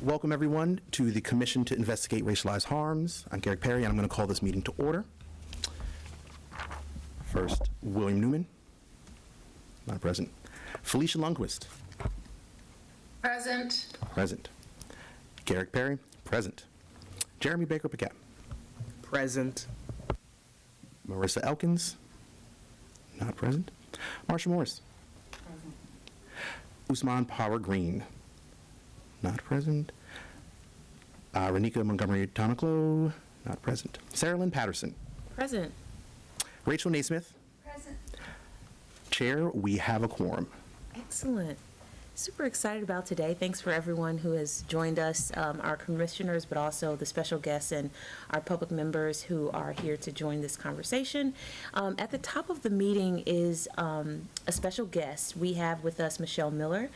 Welcome, everyone, to the Commission to Investigate Racialized Harms. I'm Garrick Perry, and I'm going to call this meeting to order. First, William Newman. Not present. Felicia Lundquist. Present. Present. Garrick Perry. Present. Jeremy Baker-Paquette. Present. Marissa Elkins. Not present. Marsha Morris. Present. Usman Power Green. Not present. Renika Montgomery Tonoclo. Not present. Sarah Lynn Patterson. Present. Rachel Naismith. Present. Chair, we have a quorum. Excellent. Super excited about today. Thanks for everyone who has joined us, our commissioners, but also the special guests and our public members who are here to join this conversation. At the top of the meeting is a special guest. We have with us Michelle Miller.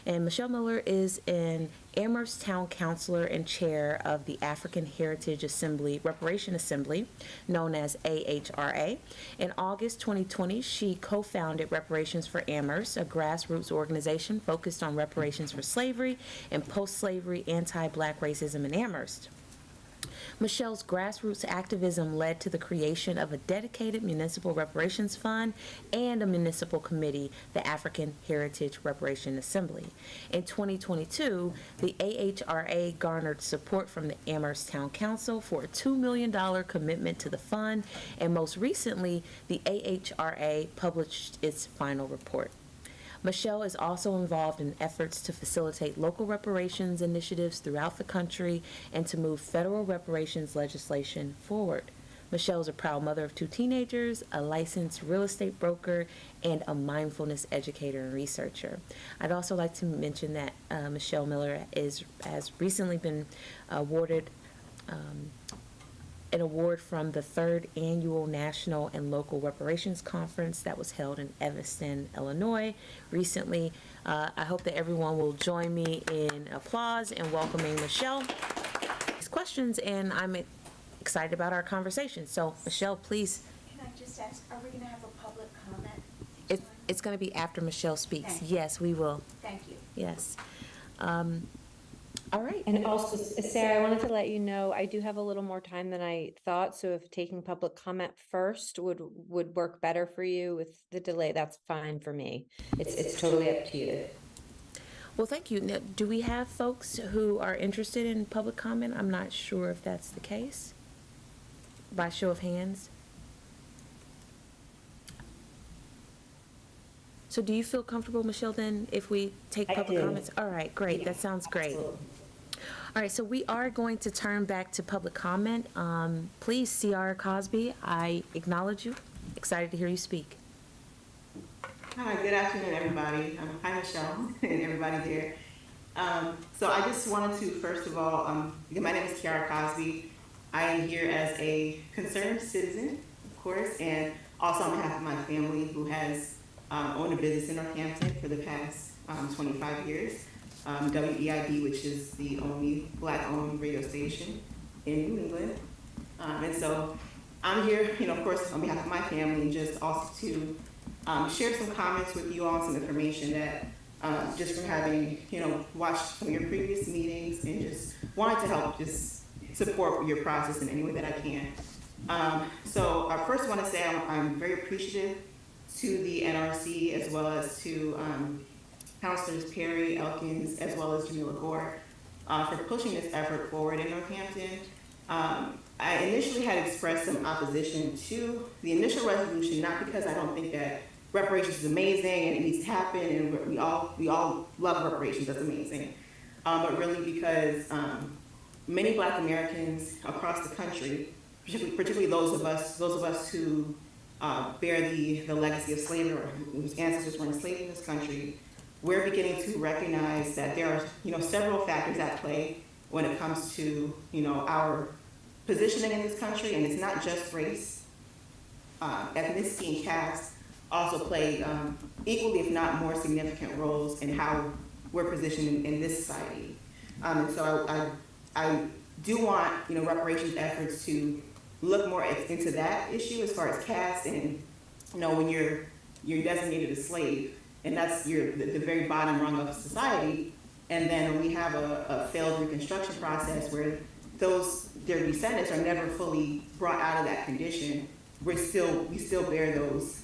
And Michelle Miller is an Amherst Town Councilor and Chair of the African Heritage Assembly, Reparation Assembly, known as AHRA. In August 2020, she co-founded Reparations for Amherst, a grassroots organization focused on reparations for slavery and post-slavery anti-Black racism in Amherst. Michelle's grassroots activism led to the creation of a dedicated municipal reparations fund and a municipal committee, the African Heritage Reparation Assembly. In 2022, the AHRA garnered support from the Amherst Town Council for a $2 million commitment to the fund, and most recently, the AHRA published its final report. Michelle is also involved in efforts to facilitate local reparations initiatives throughout the country and to move federal reparations legislation forward. Michelle is a proud mother of 2 teenagers, a licensed real estate broker, and a mindfulness educator and researcher. I'd also like to mention that Michelle Miller has recently been awarded an award from the 3rd Annual National and Local Reparations Conference that was held in Evanston, Illinois recently. I hope that everyone will join me in applause and welcoming Michelle. These questions, and I'm excited about our conversation. So, Michelle, please. Can I just ask, are we going to have a public comment? It's going to be after Michelle speaks. Thank you. Yes, we will. Thank you. Yes. All right. And also, Sarah, I wanted to let you know, I do have a little more time than I thought, so if taking public comment first would work better for you with the delay, that's fine for me. It's totally up to you. Well, thank you. Now, do we have folks who are interested in public comment? I'm not sure if that's the case. By show of hands. So do you feel comfortable, Michelle, then, if we take public comments? All right, great. Yeah, that sounds great. Absolutely. All right, so we are going to turn back to public comment. Please, C.R. Cosby, I acknowledge you. Excited to hear you speak. Hi, good afternoon, everybody. Hi, Michelle, and everybody there. So I just wanted to, first of all, my name is Kiara Cosby. I am here as a concerned citizen, of course, and also on behalf of my family who has owned a business in Northampton for the past 25 years. WEID, which is the only Black-owned radio station in New England. And so I'm here, of course, on behalf of my family, just also to share some comments with you all, some information that just from having, watched some of your previous meetings and just wanted to help just support your process in any way that I can. So I first want to say I'm very appreciative to the NRC as well as to Councilors Perry, Elkins, as well as Jamila Gore for pushing this effort forward in Northampton. I initially had expressed some opposition to the initial resolution, not because I don't think that reparations is amazing and it needs to happen, and we all love reparations, that's amazing, but really because many Black Americans across the country, particularly those of us who bear the legacy of slavery or whose ancestors were enslaved in this country, we're beginning to recognize that there are, several factors at play when it comes to, our positioning in this country, and it's not just race. Ethnicity and caste also play equally, if not more significant roles in how we're positioned in this society. And so I do want, reparations efforts to look more into that issue as far as caste and, when you're designated a slave, and that's the very bottom rung of society, And then we have a failed reconstruction process where their descendants are never fully brought out of that condition. We still bear those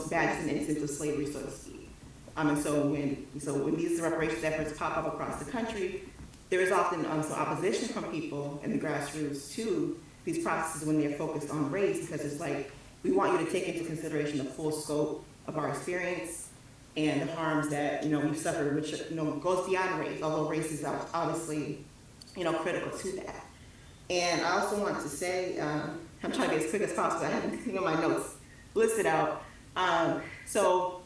bad descendants of slavery, so to speak. And so when these reparations efforts pop up across the country, there is often some opposition from people in the grassroots to these processes when they're focused on race, because it's like, we want you to take into consideration the full scope of our experience and the harms that, we've suffered, which, goes beyond race, although race is obviously, critical to that. And I also want to say, I'm trying to get as quick as possible. I have my notes listed out. So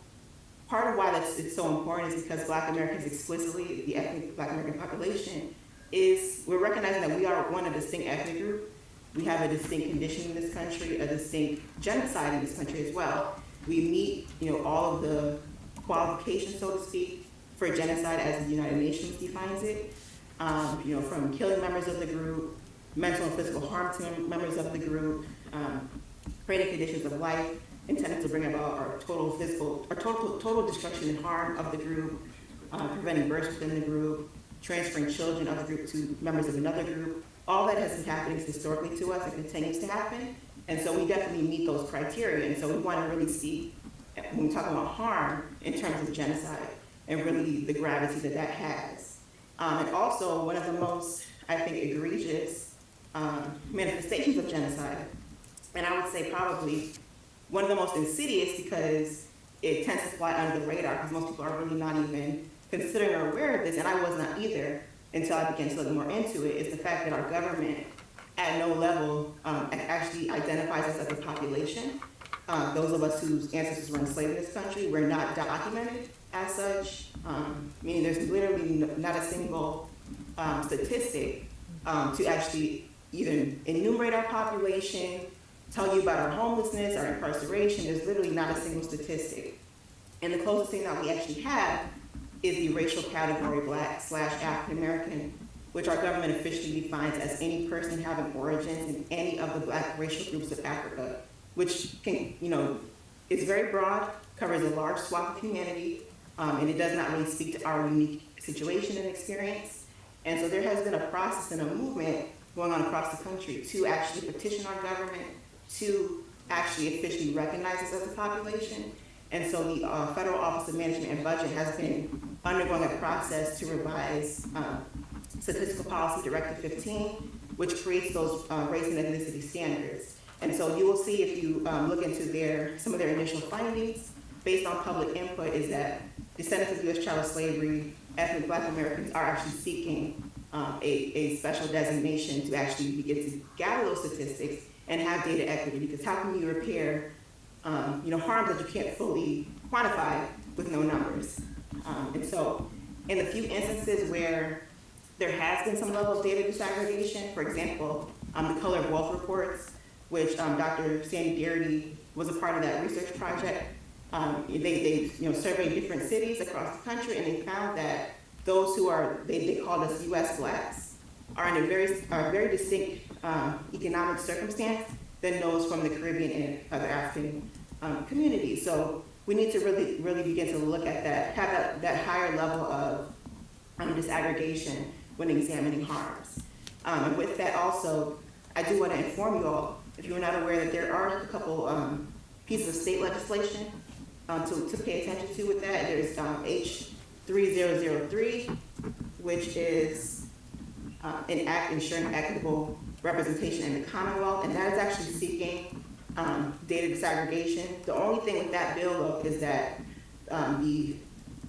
part of why it's so important is because Black Americans explicitly, the ethnic Black American population, we're recognizing that we are one, a distinct ethnic group. We have a distinct condition in this country, a distinct genocide in this country as well. We meet, all of the qualifications, so to speak, for genocide as the United Nations defines it. From killing members of the group, mental and physical harm to members of the group, creating conditions of life intended to bring about our total destruction and harm of the group, preventing births within the group, transferring children of the group to members of another group. All that has been happening historically to us and continues to happen. And so we definitely meet those criteria. And so we want to really see, when we talk about harm, in terms of genocide and really the gravity that has. And also one of the most, I think, egregious manifestations of genocide, and I would say probably one of the most insidious, because it tends to fly under the radar because most people are really not even considering or aware of this, and I was not either until I began to look more into it, is the fact that our government at no level actually identifies us as a population. Those of us whose ancestors were enslaved in this country, we're not documented as such, meaning there's literally not a single statistic to actually either enumerate our population, tell you about our homelessness, our incarceration. There's literally not a single statistic. And the closest thing that we actually have is the racial category Black/African American, which our government officially defines as any person having origins in any of the Black racial groups of Africa, which can, is very broad, covers a large swath of humanity, and it does not really speak to our unique situation and experience. And so there has been a process and a movement going on across the country to actually petition our government to actually officially recognize us as a population. And so the Federal Office of Management and Budget has been undergoing a process to revise Statistical Policy Directive 15, which creates those race and ethnicity standards. And so you will see, if you look into some of their initial findings, based on public input, is that descendants of U.S. chattel slavery, ethnic Black Americans are actually seeking a special designation to actually begin to gather those statistics and have data equity, because how can you repair harms that you can't fully quantify with no numbers? And so in the few instances where there has been some level of data disaggregation, for example, the Color of Wealth reports, which Dr. Sandy Garrity was a part of that research project. They surveyed different cities across the country, and they found that those who are, they called us U.S. Blacks, are in a very distinct economic circumstance than those from the Caribbean and other African communities. So we need to really begin to look at that, have that higher level of disaggregation when examining harms. And with that also, I do want to inform you all, if you're not aware, that there are a couple pieces of state legislation to pay attention to with that. There's H3003, which is an act ensuring equitable representation in the Commonwealth, and that is actually seeking data disaggregation. The only thing with that bill, though, is that the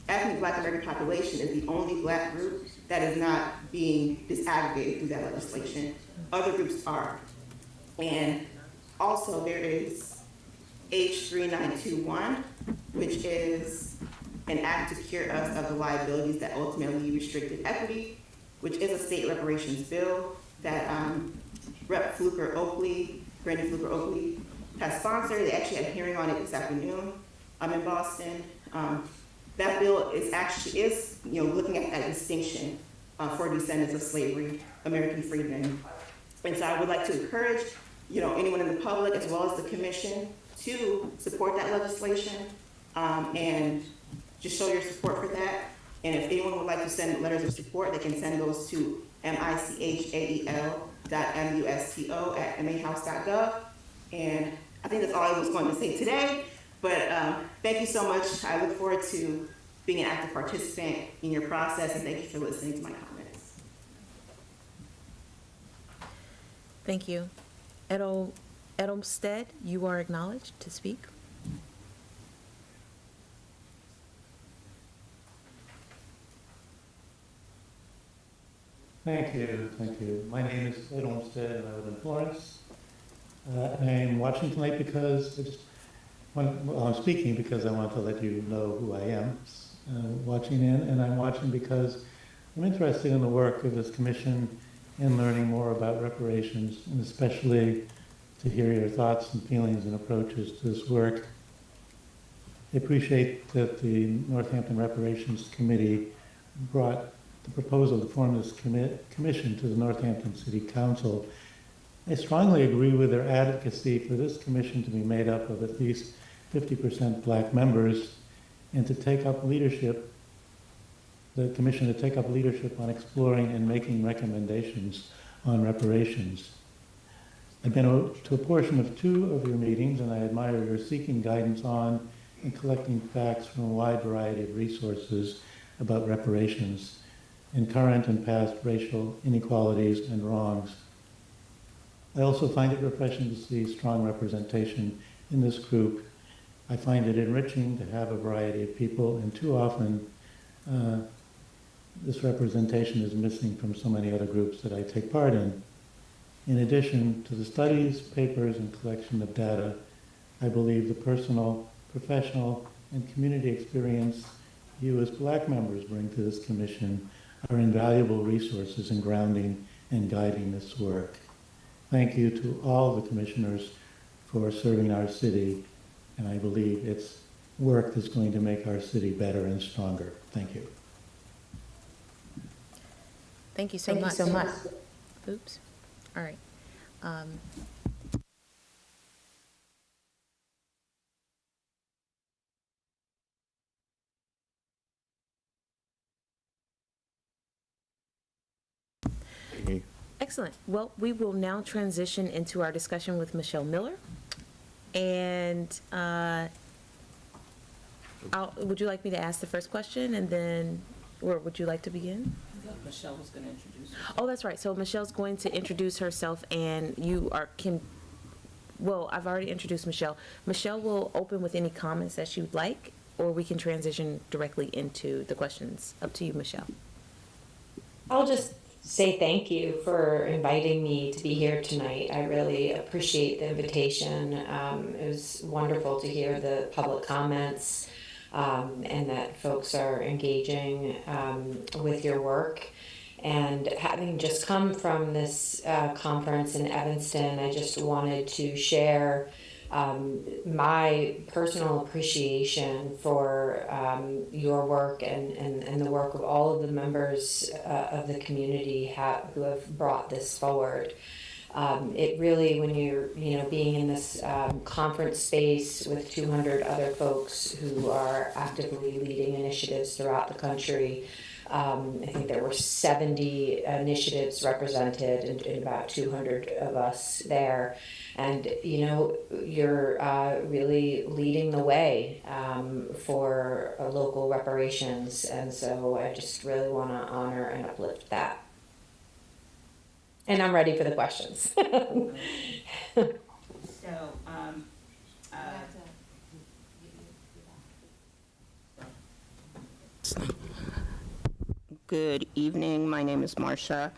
ethnic Black American population is the only Black group that is not being disaggregated through that legislation. Other groups are. And also there is H3921, which is an act to cure us of the liabilities that ultimately restricted equity, which is a state reparations bill that Rep. Brandon Fluker Oakley has sponsored. They actually had a hearing on it this afternoon in Boston. That bill is looking at that distinction for descendants of slavery, American freedmen. And so I would like to encourage anyone in the public as well as the commission to support that legislation and just show your support for that. And if anyone would like to send letters of support, they can send those to michael.musto@mahouse.gov. And I think that's all I was going to say today. But thank you so much. I look forward to being an active participant in your process, and thank you for listening to my comments. Thank you. Edelstead, you are acknowledged to speak. Thank you, thank you. My name is Ed Olmsted and I live in Florence. I'm watching tonight because I'm speaking because I want to let you know who I am watching in, and I'm watching because I'm interested in the work of this commission and learning more about reparations, and especially to hear your thoughts and feelings and approaches to this work. I appreciate that the Northampton Reparations Committee brought the proposal to form this commission to the Northampton City Council. I strongly agree with their advocacy for this commission to be made up of at least 50% black members and to take up leadership, the commission to take up leadership on exploring and making recommendations on reparations. I've been to a portion of 2 of your meetings, and I admire your seeking guidance on and collecting facts from a wide variety of resources about reparations and current and past racial inequalities and wrongs. I also find it refreshing to see strong representation in this group. I find it enriching to have a variety of people, and too often this representation is missing from so many other groups that I take part in. In addition to the studies, papers, and collection of data, I believe the personal, professional, and community experience you as black members bring to this commission are invaluable resources in grounding and guiding this work. Thank you to all the commissioners for serving our city, and I believe it's work that's going to make our city better and stronger. Thank you. Thank you so much. Oops. All right. Excellent. Well, we will now transition into our discussion with Michelle Miller. And would you like me to ask the first question, and then, or would you like to begin? I thought Michelle was going to introduce herself. Oh, that's right. So Michelle's going to introduce herself, and well, I've already introduced Michelle. Michelle will open with any comments that she would like, or we can transition directly into the questions. Up to you, Michelle. I'll just say thank you for inviting me to be here tonight. I really appreciate the invitation. It was wonderful to hear the public comments and that folks are engaging with your work. And having just come from this conference in Evanston, I just wanted to share my personal appreciation for your work and the work of all of the members of the community who have brought this forward. It really, when you're being in this conference space with 200 other folks who are actively leading initiatives throughout the country, I think there were 70 initiatives represented and about 200 of us there. And, you're really leading the way for local reparations. And so I just really want to honor and uplift that. And I'm ready for the questions. Good evening. My name is Marcia.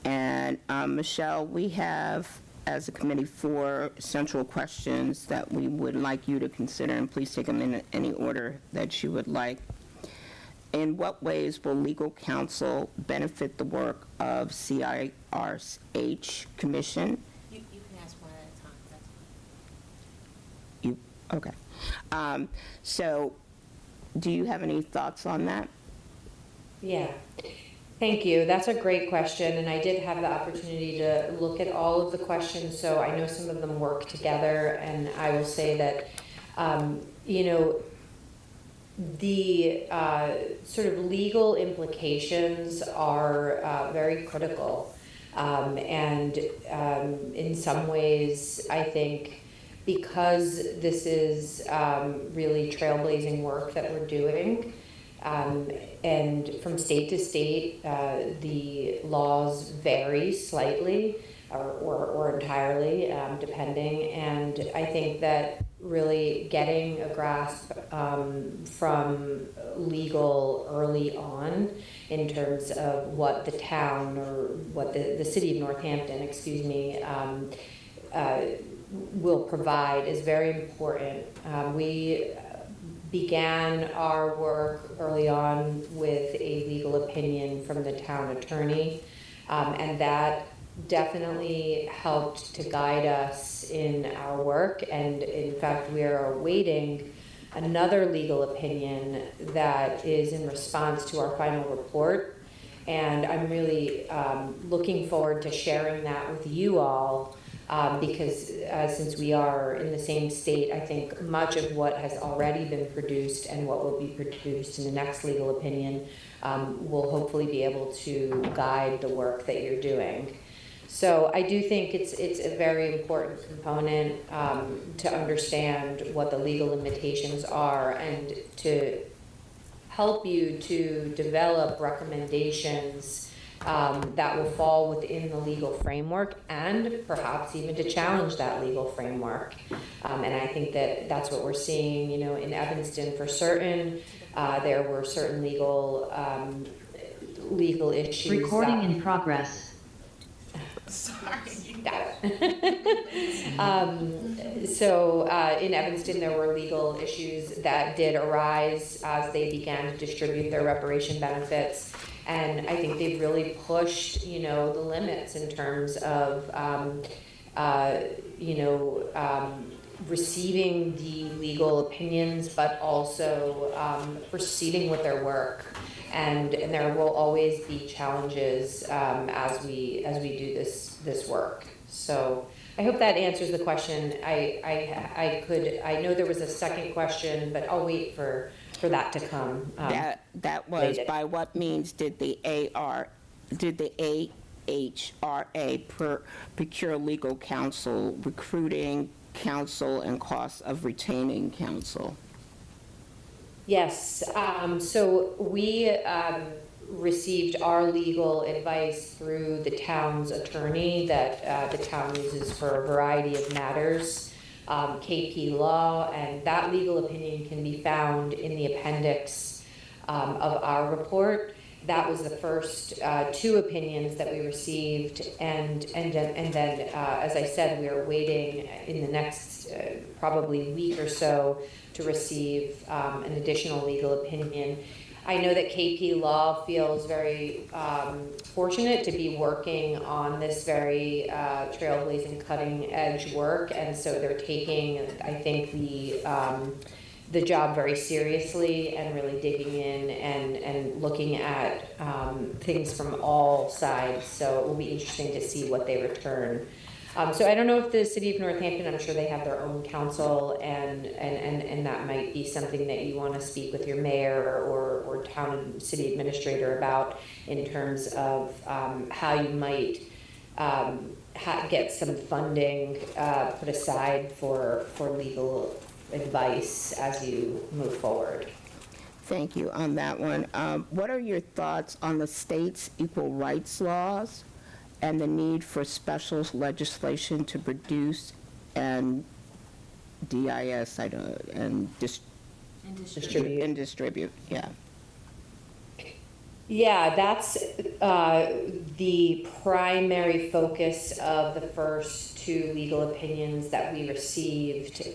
And Michelle, we have, as a committee, 4 central questions that we would like you to consider, and please take them in any order that you would like. In what ways will legal counsel benefit the work of CIRH Commission? You can ask one at a time. That's fine. Okay. So, do you have any thoughts on that? Yeah, thank you. That's a great question. And I did have the opportunity to look at all of the questions, so I know some of them work together. And I will say that, the sort of legal implications are very critical. And in some ways, I think because this is really trailblazing work that we're doing, and from state to state, the laws vary slightly or entirely, depending. And I think that really getting a grasp from legal early on in terms of what the town or what the city of Northampton, excuse me, will provide is very important. We began our work early on with a legal opinion from the town attorney, and that definitely helped to guide us in our work. And in fact, we are awaiting another legal opinion that is in response to our final report. And I'm really looking forward to sharing that with you all, because since we are in the same state, I think much of what has already been produced and what will be produced in the next legal opinion will hopefully be able to guide the work that you're doing. So I do think it's a very important component to understand what the legal limitations are and to help you to develop recommendations that will fall within the legal framework and perhaps even to challenge that legal framework. And I think that that's what we're seeing, you know, in Evanston for certain. There were certain legal issues. Recording in progress. So in Evanston, there were legal issues that did arise as they began to distribute their reparation benefits. And I think they've really pushed, you know, the limits in terms of, receiving the legal opinions, but also proceeding with their work. And there will always be challenges as we do this work. So I hope that answers the question. I know there was a second question, but I'll wait for that to come. That was later. by what means did the AHRA procure legal counsel, recruiting counsel, and costs of retaining counsel? Yes, so we received our legal advice through the town's attorney that the town uses for a variety of matters, KP Law, and that legal opinion can be found in the appendix of our report. That was the first two opinions that we received, and then, as I said, we are waiting in the next probably week or so to receive an additional legal opinion. I know that KP Law feels very fortunate to be working on this very trailblazing, cutting-edge work, and so they're taking, I think, the job very seriously and really digging in and looking at things from all sides. So it will be interesting to see what they return. So I don't know if the city of Northampton, I'm sure they have their own counsel, and that might be something that you want to speak with your mayor or town and city administrator about in terms of how you might get some funding put aside for legal advice as you move forward. Thank you on that one. What are your thoughts on the state's equal rights laws and the need for special legislation to produce and distribute? Yeah. Yeah, that's the primary focus of the first two legal opinions that we received,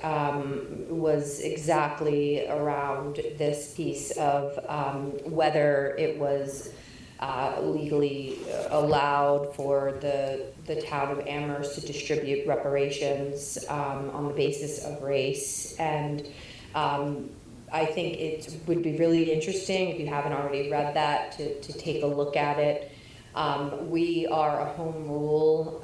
was exactly around this piece of whether it was legally allowed for the town of Amherst to distribute reparations on the basis of race. And I think it would be really interesting, if you haven't already read that, to take a look at it. We are a home rule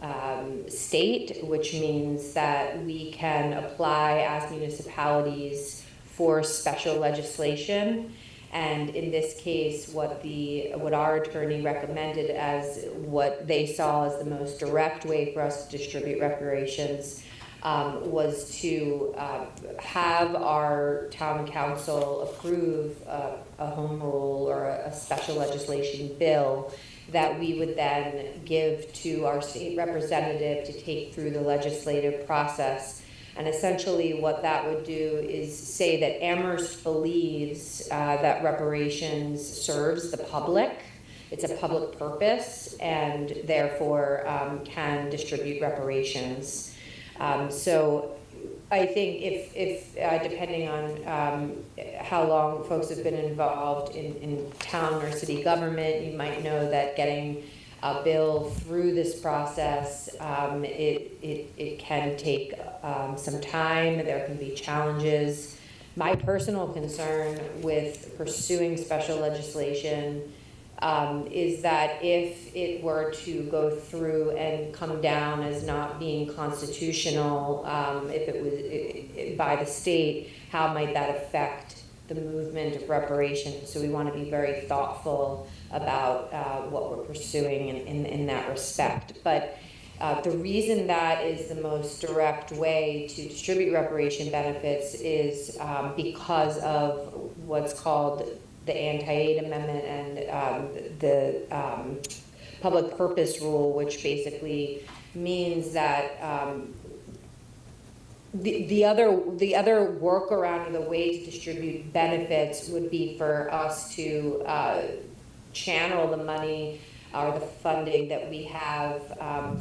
state, which means that we can apply as municipalities for special legislation. And in this case, what our attorney recommended as what they saw as the most direct way for us to distribute reparations was to have our town council approve a home rule or a special legislation bill that we would then give to our state representative to take through the legislative process. And essentially what that would do is say that Amherst believes that reparations serves the public. It's a public purpose and therefore can distribute reparations. So I think if depending on how long folks have been involved in town or city government, you might know that getting a bill through this process, it can take some time. There can be challenges. My personal concern with pursuing special legislation is that if it were to go through and come down as not being constitutional, if it was by the state, how might that affect the movement of reparations? So we want to be very thoughtful about what we're pursuing in that respect. But the reason that is the most direct way to distribute reparation benefits is because of what's called the anti-aid amendment and the public purpose rule, which basically means that the other workaround or the way to distribute benefits would be for us to channel the money or the funding that we have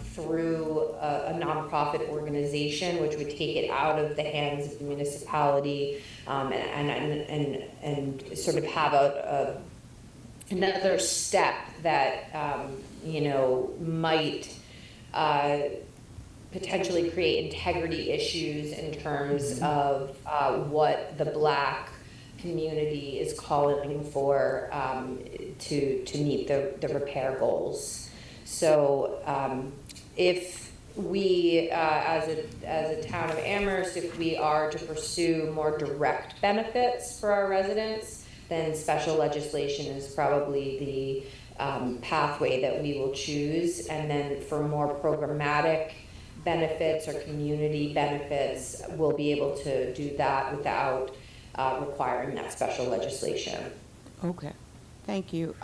through a nonprofit organization, which would take it out of the hands of the municipality and sort of have another step that might potentially create integrity issues in terms of what the Black community is calling for to meet the repair goals. So if we, as a town of Amherst, if we are to pursue more direct benefits for our residents, then special legislation is probably the pathway that we will choose. And then for more programmatic benefits or community benefits, we'll be able to do that without requiring that special legislation. Okay, thank you.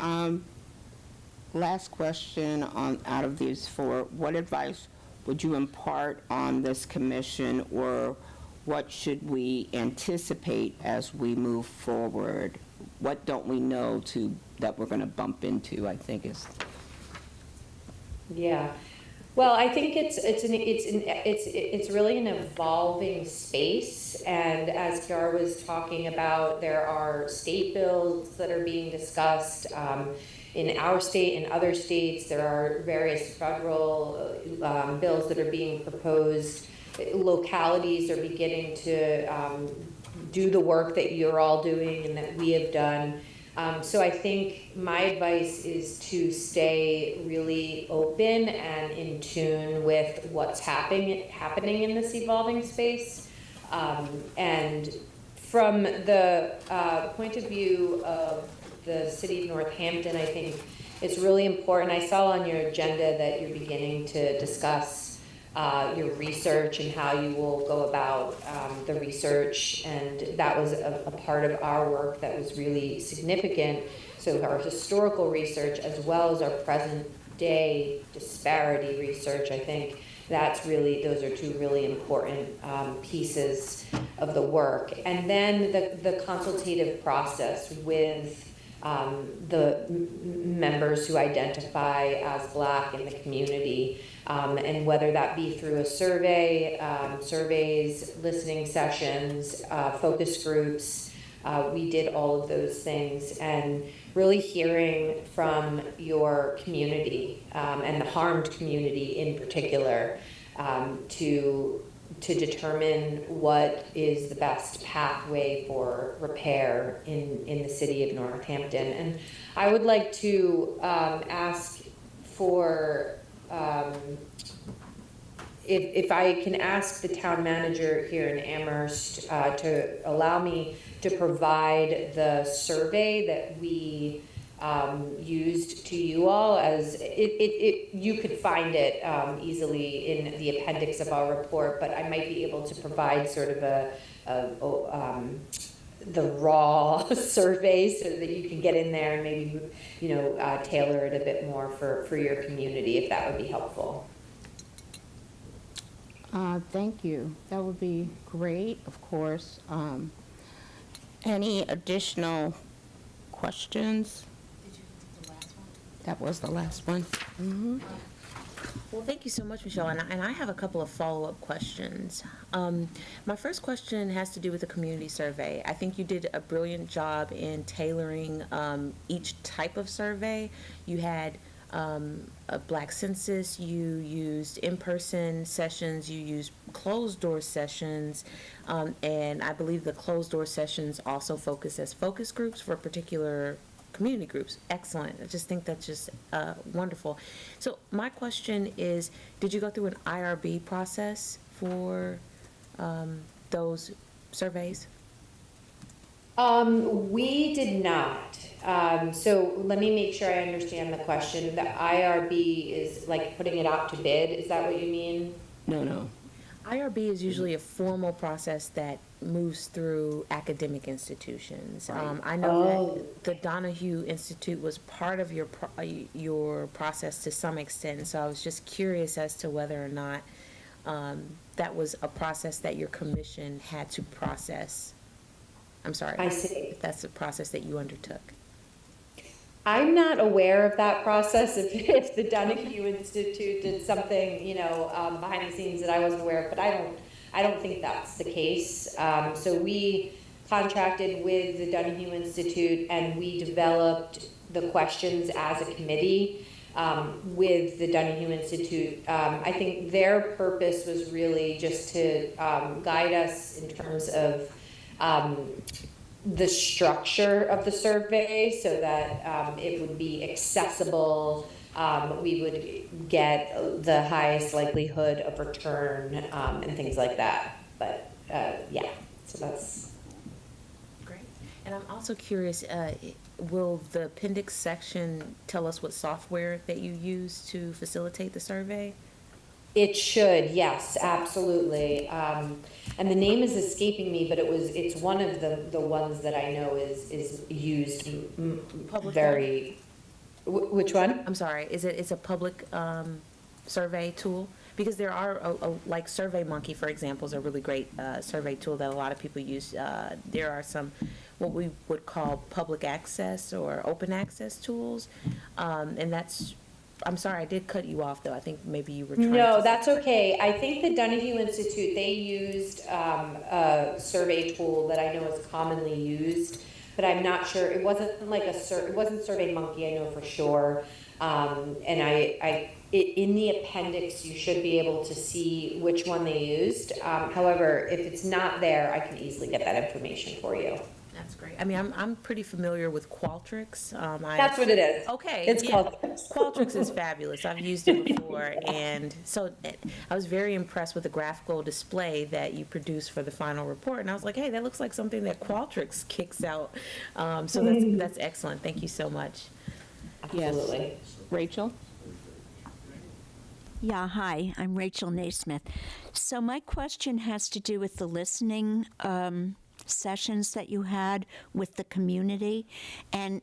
Last question out of these four. What advice would you impart on this commission, or what should we anticipate as we move forward? What don't we know that we're going to bump into, I think is. Yeah. Well, I think it's really an evolving space, and as Kiara was talking about, there are state bills that are being discussed in our state and other states. There are various federal bills that are being proposed. Localities are beginning to do the work that you're all doing and that we have done. So I think my advice is to stay really open and in tune with what's happening in this evolving space. And from the point of view of the city of Northampton, I think it's really important. I saw on your agenda that you're beginning to discuss your research and how you will go about the research, and that was a part of our work that was really significant. So our historical research as well as our present day disparity research, I think those are two really important pieces of the work. And then the consultative process with the members who identify as Black in the community, and whether that be through a survey, surveys, listening sessions, focus groups. We did all of those things, and really hearing from your community and the harmed community in particular to determine what is the best pathway for repair in the city of Northampton. And I would like to ask for if I can ask the town manager here in Amherst to allow me to provide the survey that we used to you all, as you could find it easily in the appendix of our report, but I might be able to provide sort of the raw survey so that you can get in there and maybe, tailor it a bit more for your community, if that would be helpful. Thank you. That would be great, of course. Any additional questions? Did you do the last one? That was the last one. Well, thank you so much, Michelle. And I have a couple of follow-up questions. My first question has to do with the community survey. I think you did a brilliant job in tailoring each type of survey. You had a Black census, you used in-person sessions, you used closed-door sessions, and I believe the closed-door sessions also focus as focus groups for particular community groups. Excellent. I just think that's just wonderful. So my question is, did you go through an IRB process for those surveys? We did not. So let me make sure I understand the question. The IRB is like putting it out to bid. Is that what you mean? No. IRB is usually a formal process that moves through academic institutions. I know that the Donahue Institute was part of your process to some extent, so I was just curious as to whether or not that was a process that your commission had to process. I'm sorry. I see. If that's a process that you undertook. I'm not aware of that process. If the Donahue Institute did something, behind the scenes that I wasn't aware of, but I don't think that's the case. So we contracted with the Donahue Institute and we developed the questions as a committee with the Donahue Institute. I think their purpose was really just to guide us in terms of the structure of the survey so that it would be accessible. We would get the highest likelihood of return and things like that. But so that's Great. And I'm also curious, will the appendix section tell us what software that you use to facilitate the survey? It should, yes, absolutely. And the name is escaping me, but it's one of the ones that I know is used very. Which one? I'm sorry. It's a public survey tool? Because there are like SurveyMonkey, for example, is a really great survey tool that a lot of people use. There are some what we would call public access or open access tools, and that's. I'm sorry, I did cut you off, though. I think maybe you were trying to... No, that's okay. I think the Donahue Institute, they used a survey tool that I know is commonly used, but I'm not sure. It wasn't like it wasn't SurveyMonkey, I know for sure. And in the appendix, you should be able to see which one they used. However, if it's not there, I can easily get that information for you. That's great. I mean, I'm pretty familiar with Qualtrics. That's what it is. Okay. It's yeah. Qualtrics. Qualtrics is fabulous. I've used it before, and so I was very impressed with the graphical display that you produced for the final report. And I was like, hey, that looks like something that Qualtrics kicks out. So that's excellent. Thank you so much. Absolutely. Yes. Rachel? Yeah, hi, I'm Rachel Naismith. So my question has to do with the listening sessions that you had with the community. And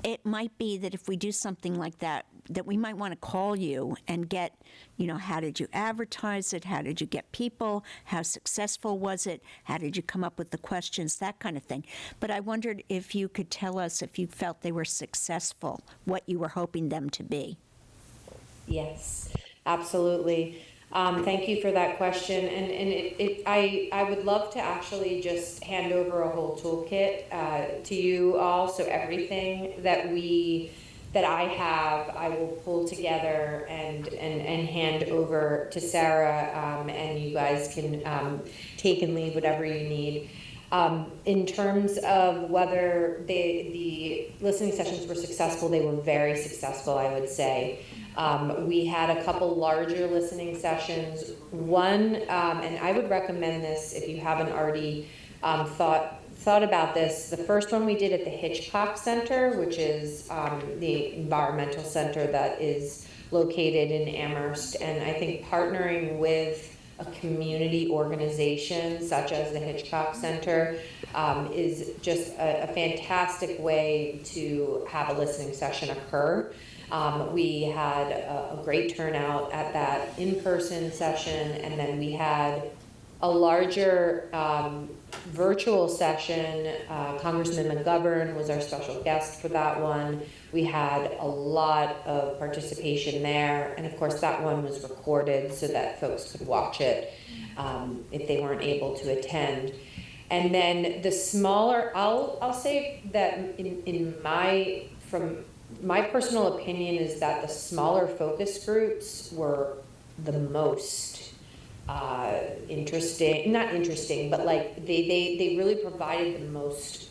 it might be that if we do something like that, that we might want to call you and get, how did you advertise it? How did you get people? How successful was it? How did you come up with the questions? That kind of thing. But I wondered if you could tell us if you felt they were successful, what you were hoping them to be. Yes, absolutely. Thank you for that question. And I would love to actually just hand over a whole toolkit to you all. So everything that I have, I will pull together and hand over to Sarah, and you guys can take and leave whatever you need. In terms of whether the listening sessions were successful, they were very successful, I would say. We had a couple larger listening sessions. One, and I would recommend this if you haven't already thought about this. The first one we did at the Hitchcock Center, which is the environmental center that is located in Amherst, and I think partnering with a community organization such as the Hitchcock Center is just a fantastic way to have a listening session occur. We had a great turnout at that in-person session, and then we had a larger virtual session. Congressman McGovern was our special guest for that one. We had a lot of participation there, and of course that one was recorded so that folks could watch it if they weren't able to attend. And then the smaller, I'll say that from my personal opinion is that the smaller focus groups were the most not interesting, but like they really provided the most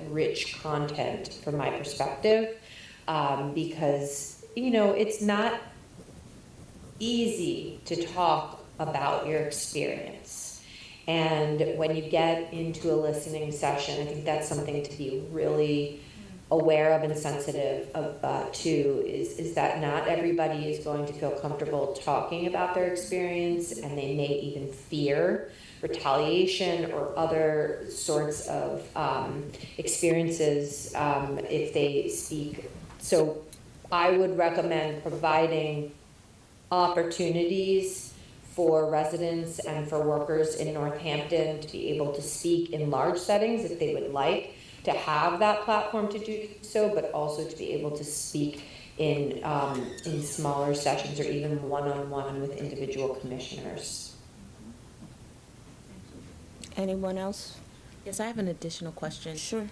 rich content from my perspective, because, you know, it's not easy to talk about your experience. And when you get into a listening session, I think that's something to be really aware of and sensitive to is that not everybody is going to feel comfortable talking about their experience, and they may even fear retaliation or other sorts of experiences if they speak. So I would recommend providing opportunities for residents and for workers in Northampton to be able to speak in large settings if they would like to have that platform to do so, but also to be able to speak in smaller sessions or even one-on-one with individual commissioners. Anyone else? Yes, I have an additional question. Sure.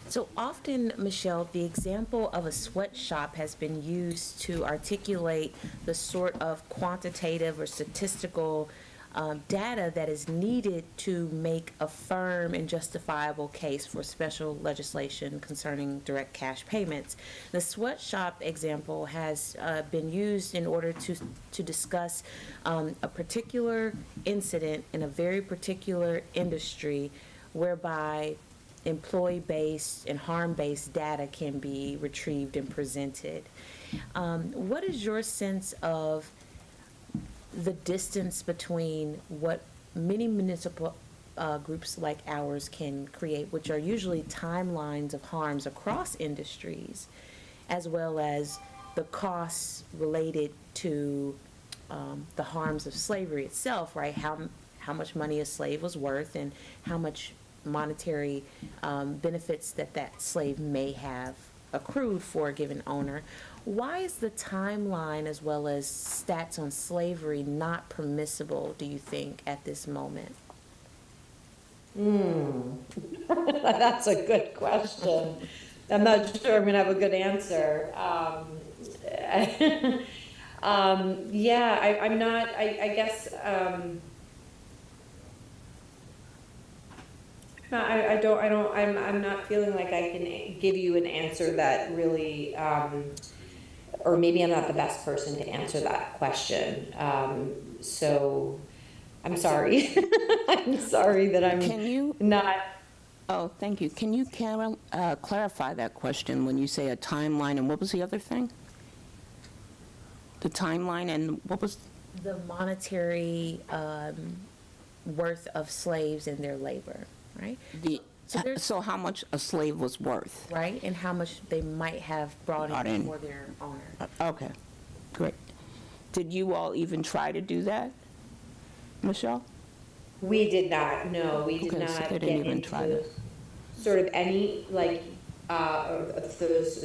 So often, Michelle, the example of a sweatshop has been used to articulate the sort of quantitative or statistical data that is needed to make a firm and justifiable case for special legislation concerning direct cash payments. The sweatshop example has been used in order to discuss a particular incident in a very particular industry whereby employee-based and harm-based data can be retrieved and presented. What is your sense of the distance between what many municipal groups like ours can create, which are usually timelines of harms across industries, as well as the costs related to the harms of slavery itself, right? How much money a slave was worth and how much monetary benefits that slave may have accrued for a given owner. Why is the timeline as well as stats on slavery not permissible, do you think, at this moment? That's a good question. I'm not sure I'm going to have a good answer. Yeah, I'm not, I guess, I'm not feeling like I can give you an answer that really, or maybe I'm not the best person to answer that question. So I'm sorry. I'm sorry that I'm Can you? not. Oh, thank you. Can you clarify that question when you say a timeline, and what was the other thing? The timeline, and what was? The monetary worth of slaves and their labor, right? So how much a slave was worth? Right, and how much they might have brought in for their owner. Okay, great. Did you all even try to do that, Michelle? We did not, no, we did Okay, so not they get didn't even into try that. sort of any, like, of those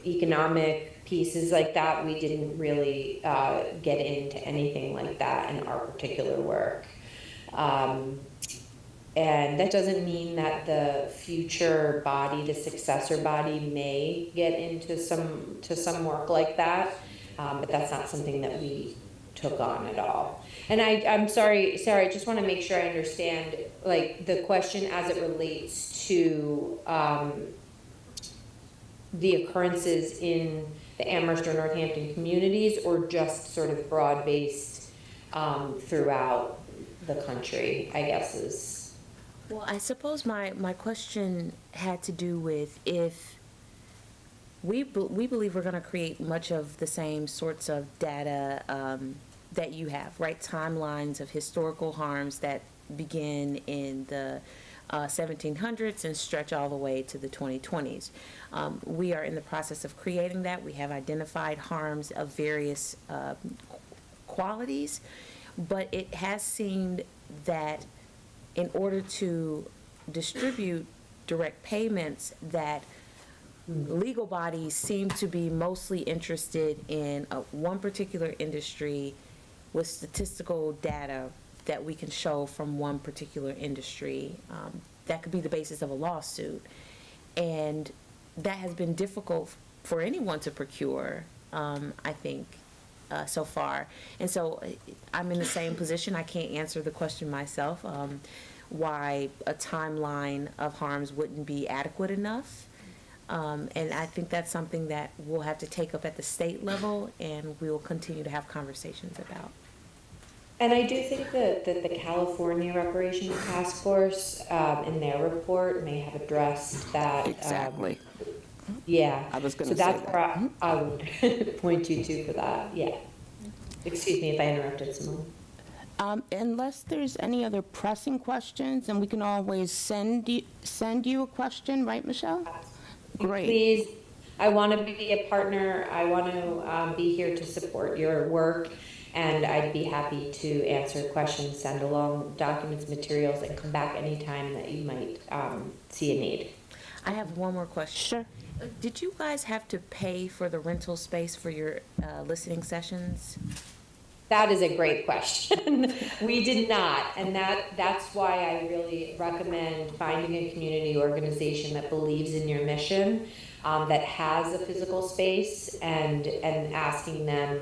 economic pieces like that. We didn't really get into anything like that in our particular work. And that doesn't mean that the future body, the successor body, may get into some work like that, but that's not something that we took on at all. And I'm sorry, Sarah, I just want to make sure I understand, like, the question as it relates to the occurrences in the Amherst or Northampton communities, or just sort of broad-based throughout the country, I guess is. Well, I suppose my question had to do with if we believe we're going to create much of the same sorts of data that you have, right? Timelines of historical harms that begin in the 1700s and stretch all the way to the 2020s. We are in the process of creating that. We have identified harms of various qualities, but it has seemed that in order to distribute direct payments, that legal bodies seem to be mostly interested in one particular industry with statistical data that we can show from one particular industry. That could be the basis of a lawsuit. And that has been difficult for anyone to procure, I think, so far. And so I'm in the same position. I can't answer the question myself, why a timeline of harms wouldn't be adequate enough. And I think that's something that we'll have to take up at the state level, and we will continue to have conversations about. And I do think that the California Reparations Task Force, in their report, may have addressed that. Exactly. Yeah. I was gonna So say that's that. where I would point you to for that, yeah. Excuse me if I interrupted, Simone. Unless there's any other pressing questions, and we can always send you a question, right, Michelle? Great. Please, I want to be a partner. I want to be here to support your work, and I'd be happy to answer questions, send along documents, materials, and come back anytime that you might see a need. I have one more question. Sure. Did you guys have to pay for the rental space for your listening sessions? That is a great question. We did not, and that's why I really recommend finding a community organization that believes in your mission, that has a physical space, and asking them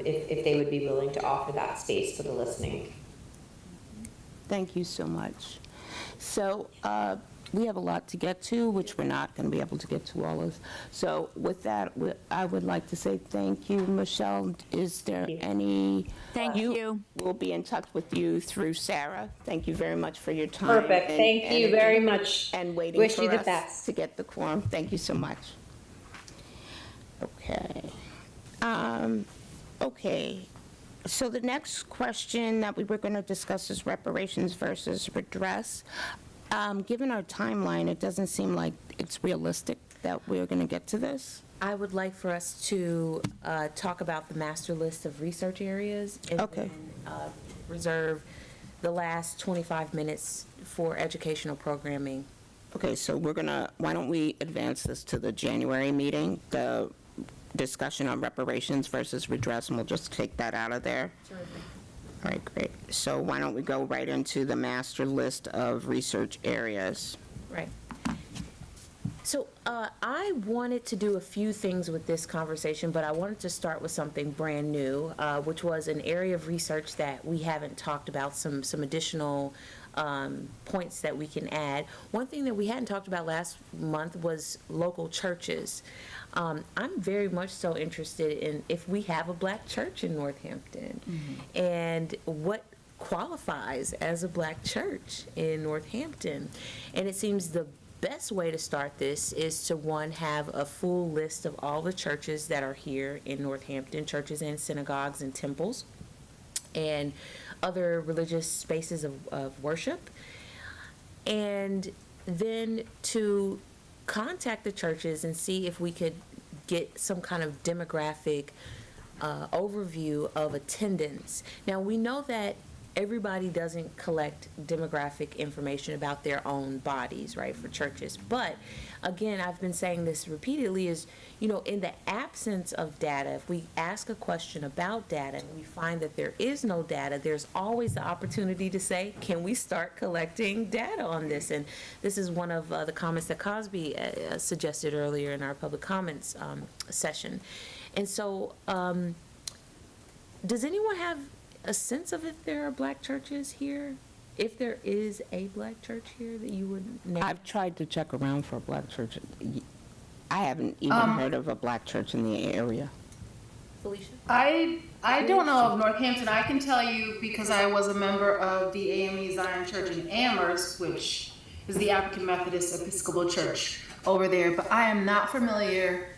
if they would be willing to offer that space for the listening. Thank you so much. So we have a lot to get to, which we're not going to be able to get to all of. So with that, I would like to say thank you, Michelle. Is there any? Thank you. We'll be in touch with you through Sarah. Thank you very much for your time. Perfect. and Thank you very energy much. And waiting Wish for you the us best. to get the quorum. Thank you so much. Okay. Okay. So the next question that we were going to discuss is reparations versus redress. Given our timeline, it doesn't seem like it's realistic that we're going to get to this. I would like for us to talk about the master list of research areas and Okay. then reserve the last 25 minutes for educational programming. Okay, so why don't we advance this to the January meeting, the discussion on reparations versus redress, and we'll just take that out of there? All right, great. So why don't we go right into the master list of research areas? Right. So I wanted to do a few things with this conversation, but I wanted to start with something brand new, which was an area of research that we haven't talked about, some additional points that we can add. One thing that we hadn't talked about last month was local churches. I'm very much so interested in if we have a black church in Northampton, and what qualifies as a black church in Northampton. And it seems the best way to start this is to, one, have a full list of all the churches that are here in Northampton, churches and synagogues and temples, and other religious spaces of worship. And then to contact the churches and see if we could get some kind of demographic overview of attendance. Now, we know that everybody doesn't collect demographic information about their own bodies, right, for churches. But again, I've been saying this repeatedly, is, you know, in the absence of data, if we ask a question about data and we find that there is no data, there's always the opportunity to say, can we start collecting data on this? And this is one of the comments that Cosby suggested earlier in our public comments session. And so, does anyone have a sense of if there are black churches here? If there is a black church here that you would name? I've tried to check around for a black church. I haven't even heard of a black church in the area. Felicia? I don't know of Northampton. I can tell you because I was a member of the AME Zion Church in Amherst, which is the African Methodist Episcopal Church over there. But I am not familiar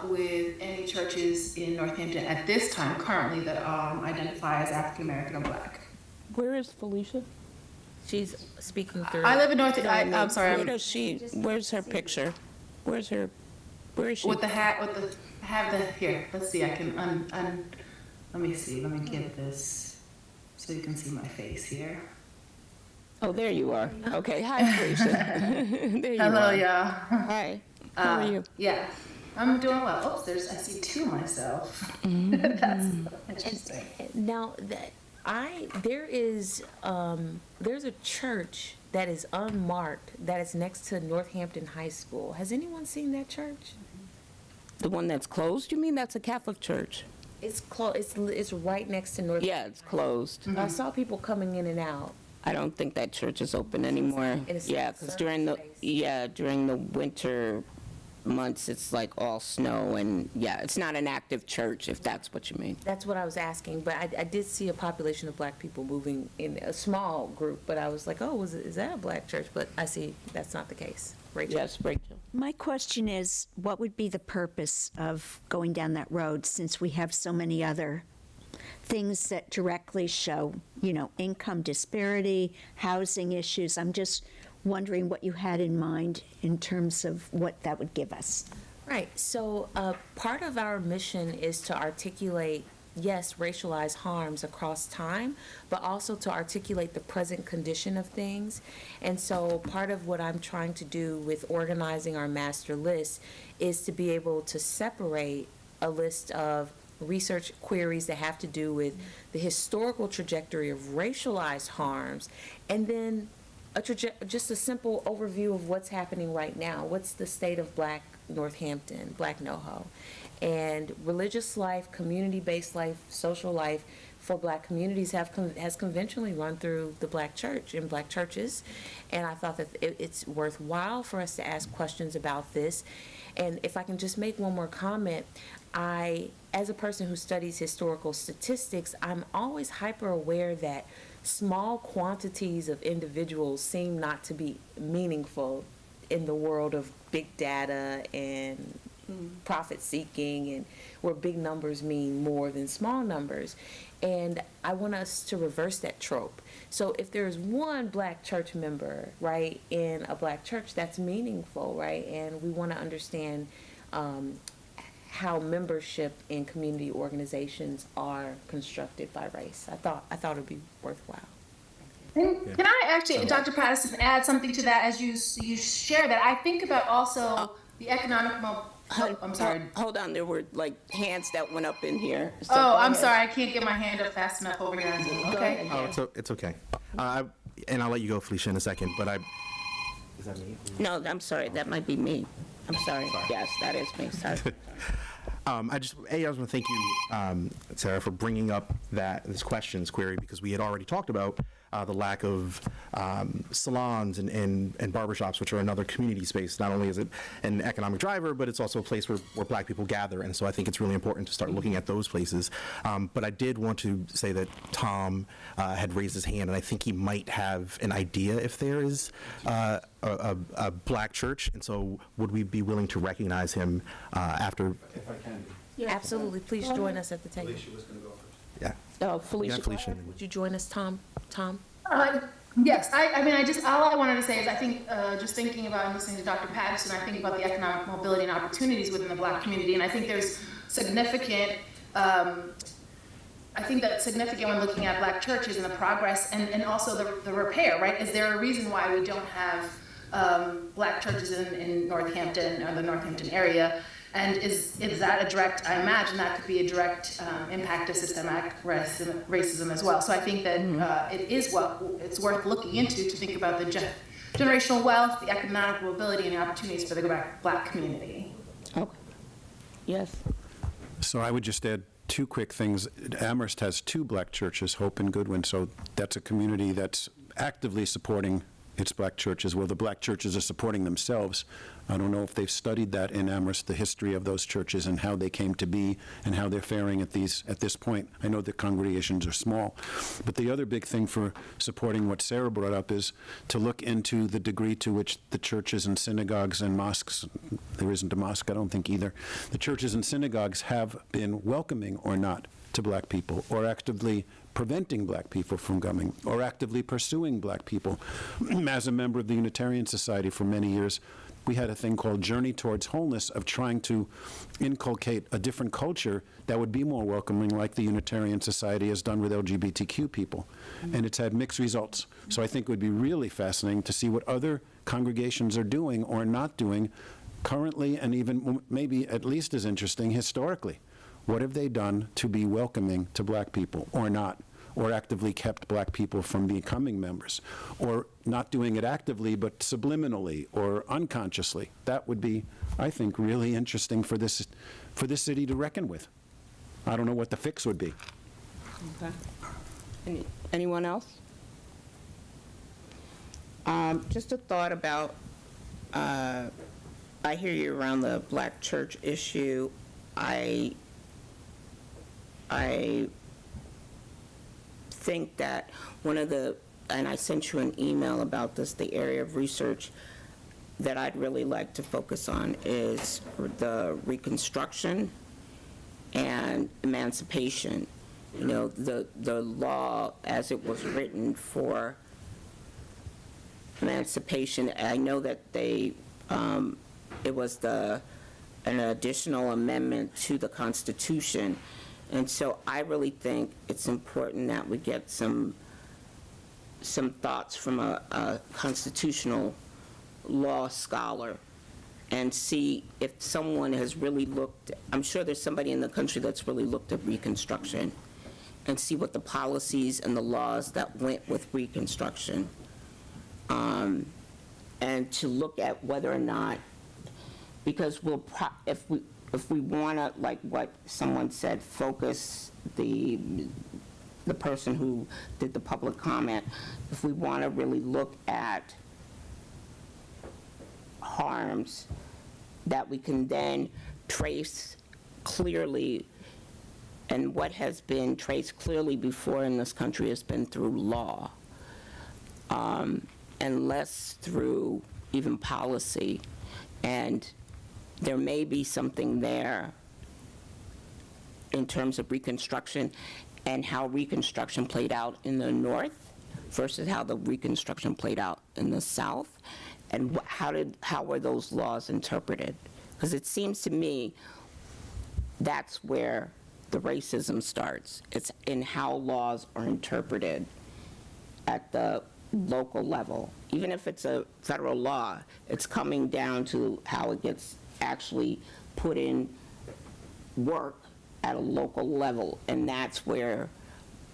with any churches in Northampton at this time, currently, that identify as African American or black. Where is Felicia? She's speaking through. I live in Northampton. I'm sorry. Where does she, where's her picture? Where is she? With the hat, I have the, here, let's see, I can let me see, let me get this so you can see my face here. Oh, there you are. Okay, hi, Felicia. There you Hello, are. y'all. Hi, how are you? Yeah, I'm doing well. Oops, I see two myself. That's interesting. Now, there's a church that is unmarked that is next to Northampton High School. Has anyone seen that church? The one that's closed, you mean? That's a Catholic church? It's close. It's right next to Northampton. Yeah, it's closed. I saw people coming in and out. I don't think that church is open anymore. It's Yeah, like because service during the winter months, it's like all snow, and yeah, it's not an active church, if that's what you mean. That's what I was asking, but I did see a population of black people moving in a small group, but I was like, oh, is that a black church? But I see that's not the case. Rachel? Yes, Rachel. My question is, what would be the purpose of going down that road since we have so many other things that directly show, income disparity, housing issues? I'm just wondering what you had in mind in terms of what that would give us. Right. So part of our mission is to articulate, yes, racialized harms across time, but also to articulate the present condition of things. And so part of what I'm trying to do with organizing our master list is to be able to separate a list of research queries that have to do with the historical trajectory of racialized harms, and then just a simple overview of what's happening right now. What's the state of Black Northampton, Black NoHo? And religious life, community-based life, social life for Black communities has conventionally run through the Black church and Black churches. And I thought that it's worthwhile for us to ask questions about this. And if I can just make one more comment, as a person who studies historical statistics, I'm always hyper aware that small quantities of individuals seem not to be meaningful in the world of big data and profit seeking, and where big numbers mean more than small numbers. And I want us to reverse that trope. So if there's one Black church member, right, in a Black church, that's meaningful, right? And we want to understand how membership in community organizations are constructed by race. I thought it would be worthwhile. And can I actually, Dr. Patterson, add something to that as you share that? I think about also the economic I'm sorry. Hold on, there were like hands that went up in here. So Oh, go I'm ahead. sorry, I can't get my hand up fast enough over here. Okay. Oh, it's okay. And I'll let you go, Felicia, in a second, but is that me? No, I'm sorry, that might be me. I'm sorry. Yes, that is me, sorry. I just want to thank you, Sarah, for bringing up this questions query, because we had already talked about the lack of salons and barbershops, which are another community space. Not only is it an economic driver, but it's also a place where Black people gather, and so I think it's really important to start looking at those places. But I did want to say that Tom had raised his hand, and I think he might have an idea if there is a Black church, and so would we be willing to recognize him after? If I can. Absolutely. Please join us at the table. Felicia was going to go first. Yeah. Oh, Felicia. Yeah, Felicia. Would you join us, Tom? Yes, I mean, all I wanted to say is I think, just thinking about and listening to Dr. Patterson, I think about the economic mobility and opportunities within the Black community, and I think there's significant, I think that's significant when looking at Black churches and the progress and also the repair, right? Is there a reason why we don't have Black churches in Northampton or the Northampton area? And is that a direct, I imagine that could be a direct impact of systemic racism as well. So I think that it's worth looking into to think about the generational wealth, the economic mobility, and the opportunities for the Black community. Okay. Yes. So I would just add two quick things. Amherst has two Black churches, Hope and Goodwin, so that's a community that's actively supporting its Black churches. Well, the Black churches are supporting themselves I don't know if they've studied that in Amherst, the history of those churches and how they came to be and how they're faring at this point. I know the congregations are small. But the other big thing for supporting what Sarah brought up is to look into the degree to which the churches and synagogues and mosques, there isn't a mosque, I don't think either, the churches and synagogues have been welcoming or not to black people, or actively preventing black people from coming, or actively pursuing black people. As a member of the Unitarian Society for many years, we had a thing called Journey Towards Wholeness, of trying to inculcate a different culture that would be more welcoming, like the Unitarian Society has done with LGBTQ people. And it's had mixed results. So I think it would be really fascinating to see what other congregations are doing or not doing currently, and even maybe at least as interesting historically. What have they done to be welcoming to black people or not? Or actively kept black people from becoming members? Or not doing it actively, but subliminally or unconsciously? That would be, I think, really interesting for this city to reckon with. I don't know what the fix would be. Okay. Anyone else? Just a thought about, I hear you around the black church issue. I think that one of the, and I sent you an email about this, the area of research that I'd really like to focus on is the Reconstruction and emancipation. You know, the law as it was written for emancipation, I know that it was an additional amendment to the Constitution. And so I really think it's important that we get some thoughts from a constitutional law scholar and see if someone has really looked, I'm sure there's somebody in the country that's really looked at Reconstruction, and see what the policies and the laws that went with Reconstruction, and to look at whether or not, because if we want to, like what someone said, focus the person who did the public comment, if we want to really look at harms that we can then trace clearly, and what has been traced clearly before in this country has been through law, and less through even policy. And there may be something there in terms of Reconstruction and how Reconstruction played out in the North versus how the Reconstruction played out in the South, and how were those laws interpreted? Because it seems to me that's where the racism starts. It's in how laws are interpreted at the local level. Even if it's a federal law, it's coming down to how it gets actually put in work at a local level. And that's where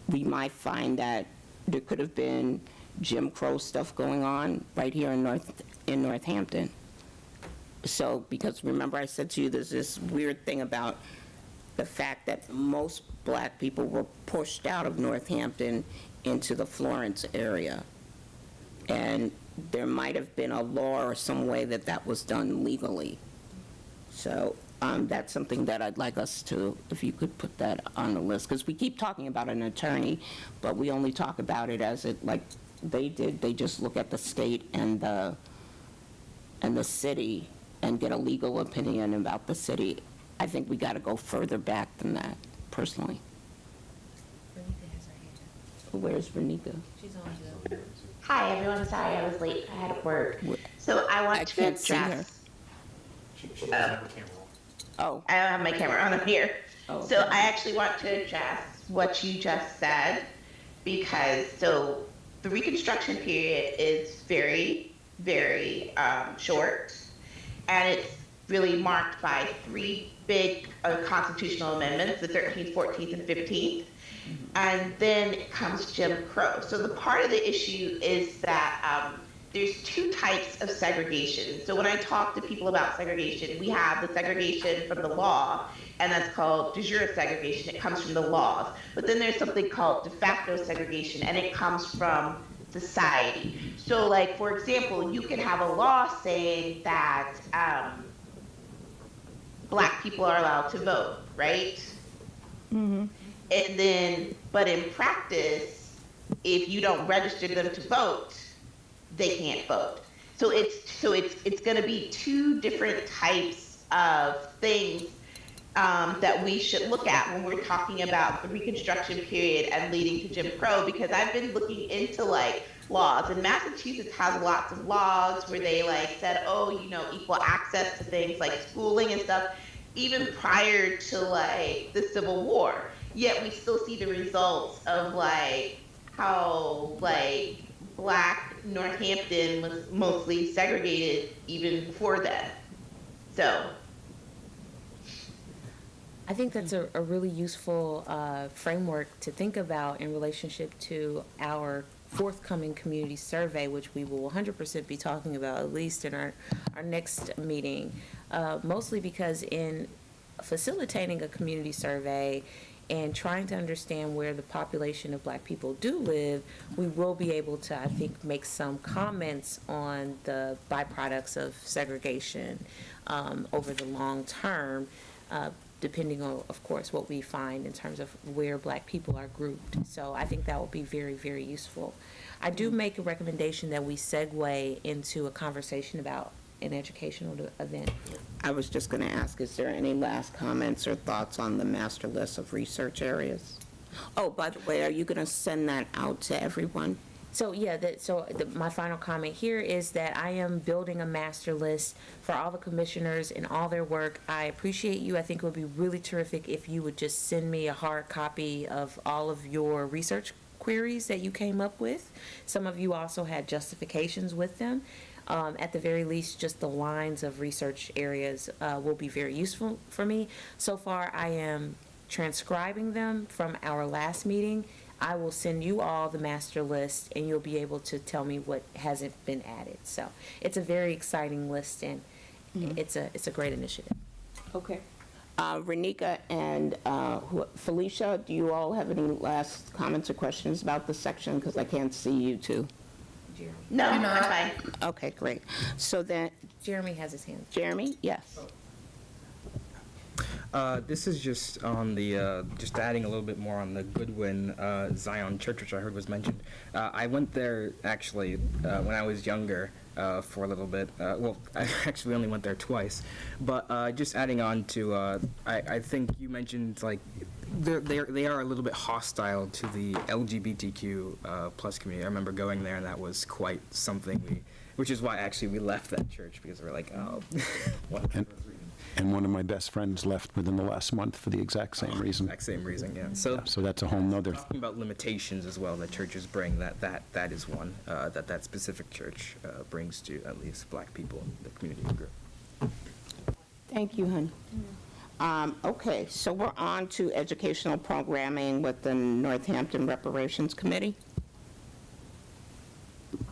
we might find that there could have been Jim Crow stuff going on right here in Northampton. So, because remember I said to you, there's this weird thing about the fact that most black people were pushed out of Northampton into the Florence area. And there might have been a law or some way that was done legally. So that's something that I'd like us to, if you could put that on the list, because we keep talking about an attorney, but we only talk about it as it, like they did, they just look at the state and the city and get a legal opinion about the city. I think we got to go further back than that, personally. Renika has her hand up. Where's Renika? She's on Zoom. Hi, everyone. Sorry I was late. I had work. So I want to can't see her. address. She doesn't have a camera on. Oh. I don't have my camera on. I'm here. Oh, So okay. I actually want to address what you just said, because the Reconstruction period is very, very short, and it's really marked by three big constitutional amendments, the 13th, 14th, and 15th. And then comes Jim Crow. So the part of the issue is that there's two types of segregation. So when I talk to people about segregation, we have the segregation from the law, and that's called de jure segregation. It comes from the laws. But then there's something called de facto segregation, and it comes from society. So, like, for example, you can have a law saying that Black people are allowed to vote, right? And then, but in practice, if you don't register them to vote, they can't vote. So it's going to be two different types of things that we should look at when we're talking about the Reconstruction period and leading to Jim Crow, because I've been looking into like laws, and Massachusetts has lots of laws where they like said, oh, you know, equal access to things like schooling and stuff, even prior to like the Civil War. Yet we still see the results of like how like Black Northampton was mostly segregated even before that. So I think that's a really useful framework to think about in relationship to our forthcoming community survey, which we will 100% be talking about, at least in our next meeting, mostly because in facilitating a community survey and trying to understand where the population of Black people do live, we will be able to, I think, make some comments on the byproducts of segregation over the long term, depending on, of course, what we find in terms of where Black people are grouped. So I think that will be very, very useful. I do make a recommendation that we segue into a conversation about an educational event. I was just going to ask, is there any last comments or thoughts on the master list of research areas? Oh, by the way, are you going to send that out to everyone? So yeah, my final comment here is that I am building a master list for all the commissioners and all their work. I appreciate you. I think it would be really terrific if you would just send me a hard copy of all of your research queries that you came up with. Some of you also had justifications with them. At the very least, just the lines of research areas will be very useful for me. So far, I am transcribing them from our last meeting. I will send you all the master list, and you'll be able to tell me what hasn't been added. So it's a very exciting list, and it's a great initiative. Okay. Renika and Felicia, do you all have any last comments or questions about this section? Because I can't see you two. no, I'm fine. Okay, great. So then, Jeremy has his hand. Jeremy, yes. This is just on the, just adding a little bit more on the Goodwin Zion Church, which I heard was mentioned. I went there actually when I was younger for a little bit. Well, I actually only went there twice. But just adding on to, I think you mentioned like they are a little bit hostile to the LGBTQ plus community. I remember going there, and that was quite something. Which is why actually we left that church, because we were like, oh, what? And one of my best friends left within the last month for the exact same reason. Exact same reason, yeah. So that's a whole nother. Talking about limitations as well that churches bring, that is one that specific church brings to at least Black people in the community group. Thank you, hon. Okay, so we're on to educational programming with the Northampton Reparations Committee.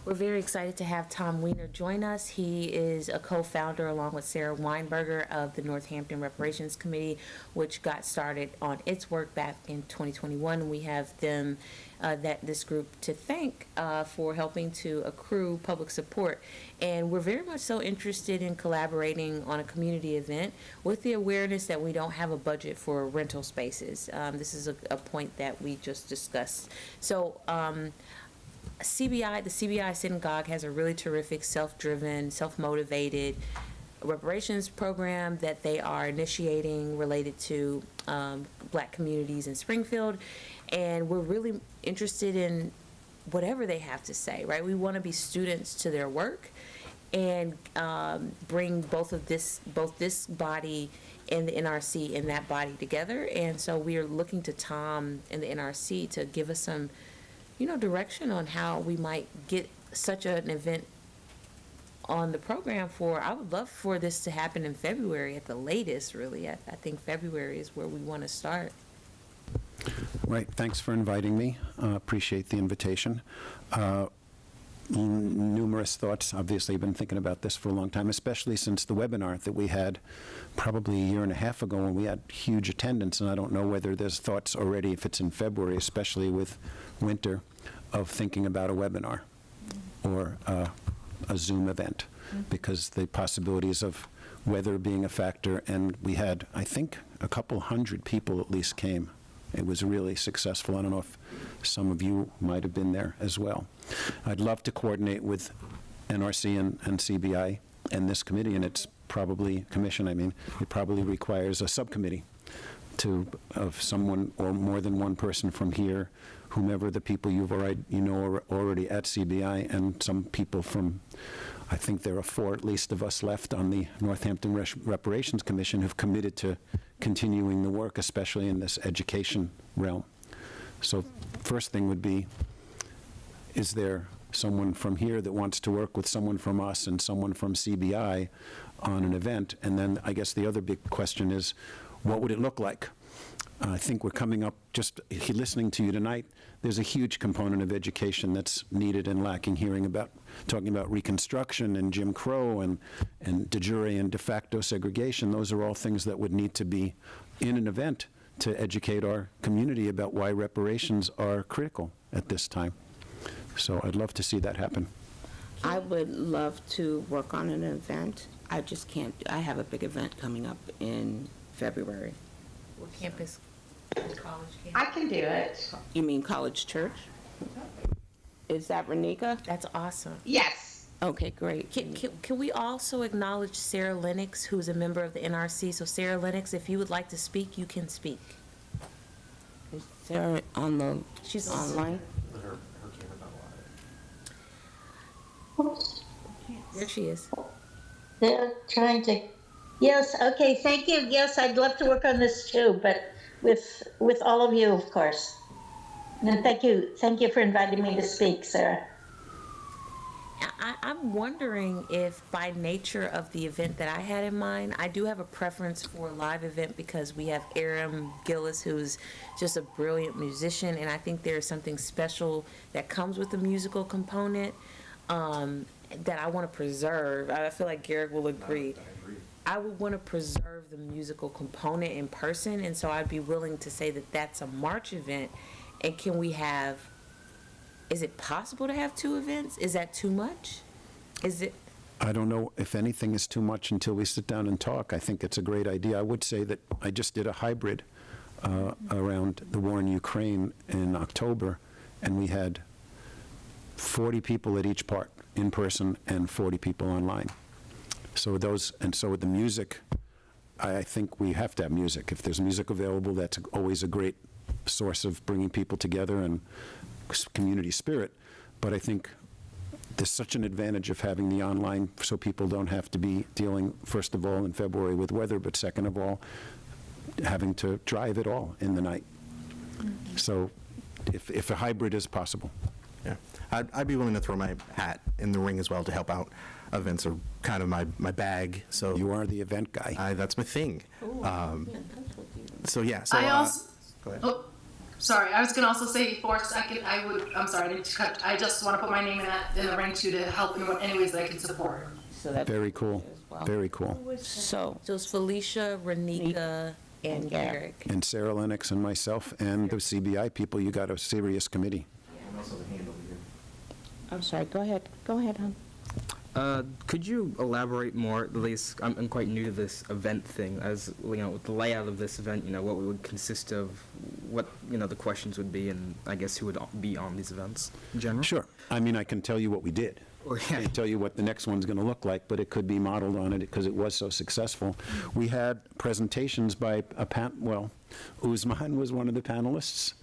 We're very excited to have Tom Wiener join us. He is a co-founder along with Sarah Weinberger of the Northampton Reparations Committee, which got started on its work back in 2021. We have them, this group, to thank for helping to accrue public support. And we're very much so interested in collaborating on a community event with the awareness that we don't have a budget for rental spaces. This is a point that we just discussed. So, the CBI Synagogue has a really terrific, self-driven, self-motivated reparations program that they are initiating related to Black communities in Springfield, and we're really interested in whatever they have to say, right? We want to be students to their work and bring both this body and the NRC and that body together, and so we are looking to Tom and the NRC to give us some direction on how we might get such an event on the program I would love for this to happen in February at the latest, really. I think February is where we want to start. Right, thanks for inviting me. Appreciate the invitation. Numerous thoughts. Obviously, I've been thinking about this for a long time, especially since the webinar that we had probably a year and a half ago when we had huge attendance, and I don't know whether there's thoughts already if it's in February, especially with winter. of thinking about a webinar or a Zoom event, because the possibilities of weather being a factor, and we had, I think, a couple hundred people at least came. It was really successful. I don't know if some of you might have been there as well. I'd love to coordinate with NRC and CBI and this committee, and it's probably, commission, I mean, it probably requires a subcommittee of someone or more than one person from here, whomever the people you've already, are already at CBI, and some people from, I think there are 4 at least of us left on the Northampton Reparations Commission who've committed to continuing the work, especially in this education realm. So first thing would be, is there someone from here that wants to work with someone from us and someone from CBI on an event? And then I guess the other big question is, what would it look like? I think we're coming up, just listening to you tonight, there's a huge component of education that's needed and lacking, talking about Reconstruction and Jim Crow and de jure and de facto segregation. Those are all things that would need to be in an event to educate our community about why reparations are critical at this time. So I'd love to see that happen. I would love to work on an event. I just can't, I have a big event coming up in February. What campus? College campus? I can do it. You mean College Church? Is that Renika? That's awesome. Yes. Okay, great. Can we also acknowledge Sarah Lennox, who's a member of the NRC? So Sarah Lennox, if you would like to speak, you can speak. Is Sarah on the, She's online? There she is. They're trying to, yes, okay, thank you. Yes, I'd love to work on this too, but with all of you, of course. And thank you for inviting me to speak, Sarah. I'm wondering if by nature of the event that I had in mind, I do have a preference for a live event because we have Aram Gillis, who's just a brilliant musician, and I think there's something special that comes with the musical component that I want to preserve. I feel like Garrick will agree. I would want to preserve the musical component in person, and so I'd be willing to say that that's a March event. And can we have, is it possible to have 2 events? Is that too much? Is it? I don't know if anything is too much until we sit down and talk. I think it's a great idea. I would say that I just did a hybrid around the war in Ukraine in October, and we had 40 people at each part in person and 40 people online. So with the music, I think we have to have music. If there's music available, that's always a great source of bringing people together and community spirit. But I think there's such an advantage of having the online so people don't have to be dealing, first of all, in February with weather, but second of all, having to drive it all in the night. So if a hybrid is possible. Yeah, I'd be willing to throw my hat in the ring as well to help out. Events are kind of my bag, so. You are the event guy. That's my thing. So yeah, so. I also, go ahead. oh, sorry, I was gonna also say, Forrest, I'm sorry, I didn't cut, I just wanna put my name in the ring too to help in any ways that I can support. So that's Very cool. Very cool. So, So it's Felicia, Renika, and Garrick. And Sarah Lennox and myself and the CBI people, you got a serious committee. I'm sorry, go ahead, hon. Could you elaborate more, at least, I'm quite new to this event thing, as, the layout of this event, what it would consist of, what, the questions would be, and I guess who would be on these events in general? Sure. I mean, I can tell you what we did. I can tell you what the next one's going to look like, but it could be modeled on it because it was so successful. We had presentations by Usman was one of the panelists.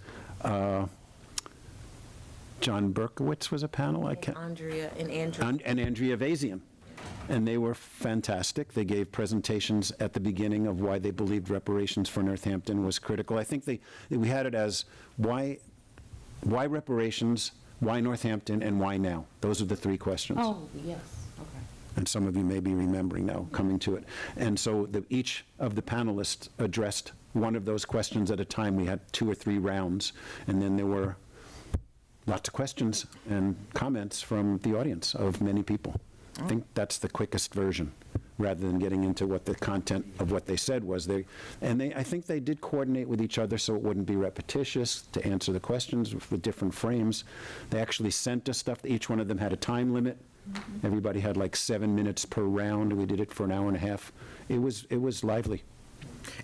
John Berkowitz was a panel. Andrea and Andrew. And Andrea Vazian. And they were fantastic. They gave presentations at the beginning of why they believed reparations for Northampton was critical. I think we had it as why reparations, why Northampton, and why now? Those are the 3 questions. Oh, yes, okay. And some of you may be remembering now, coming to it. And so each of the panelists addressed one of those questions at a time. We had 2 or 3 rounds, and then there were lots of questions and comments from the audience of many people. I think that's the quickest version, rather than getting into what the content of what they said was. I think they did coordinate with each other so it wouldn't be repetitious to answer the questions with different frames. They actually sent us stuff. Each one of them had a time limit. Everybody had like 7 minutes per round. We did it for an hour and a half. It was lively.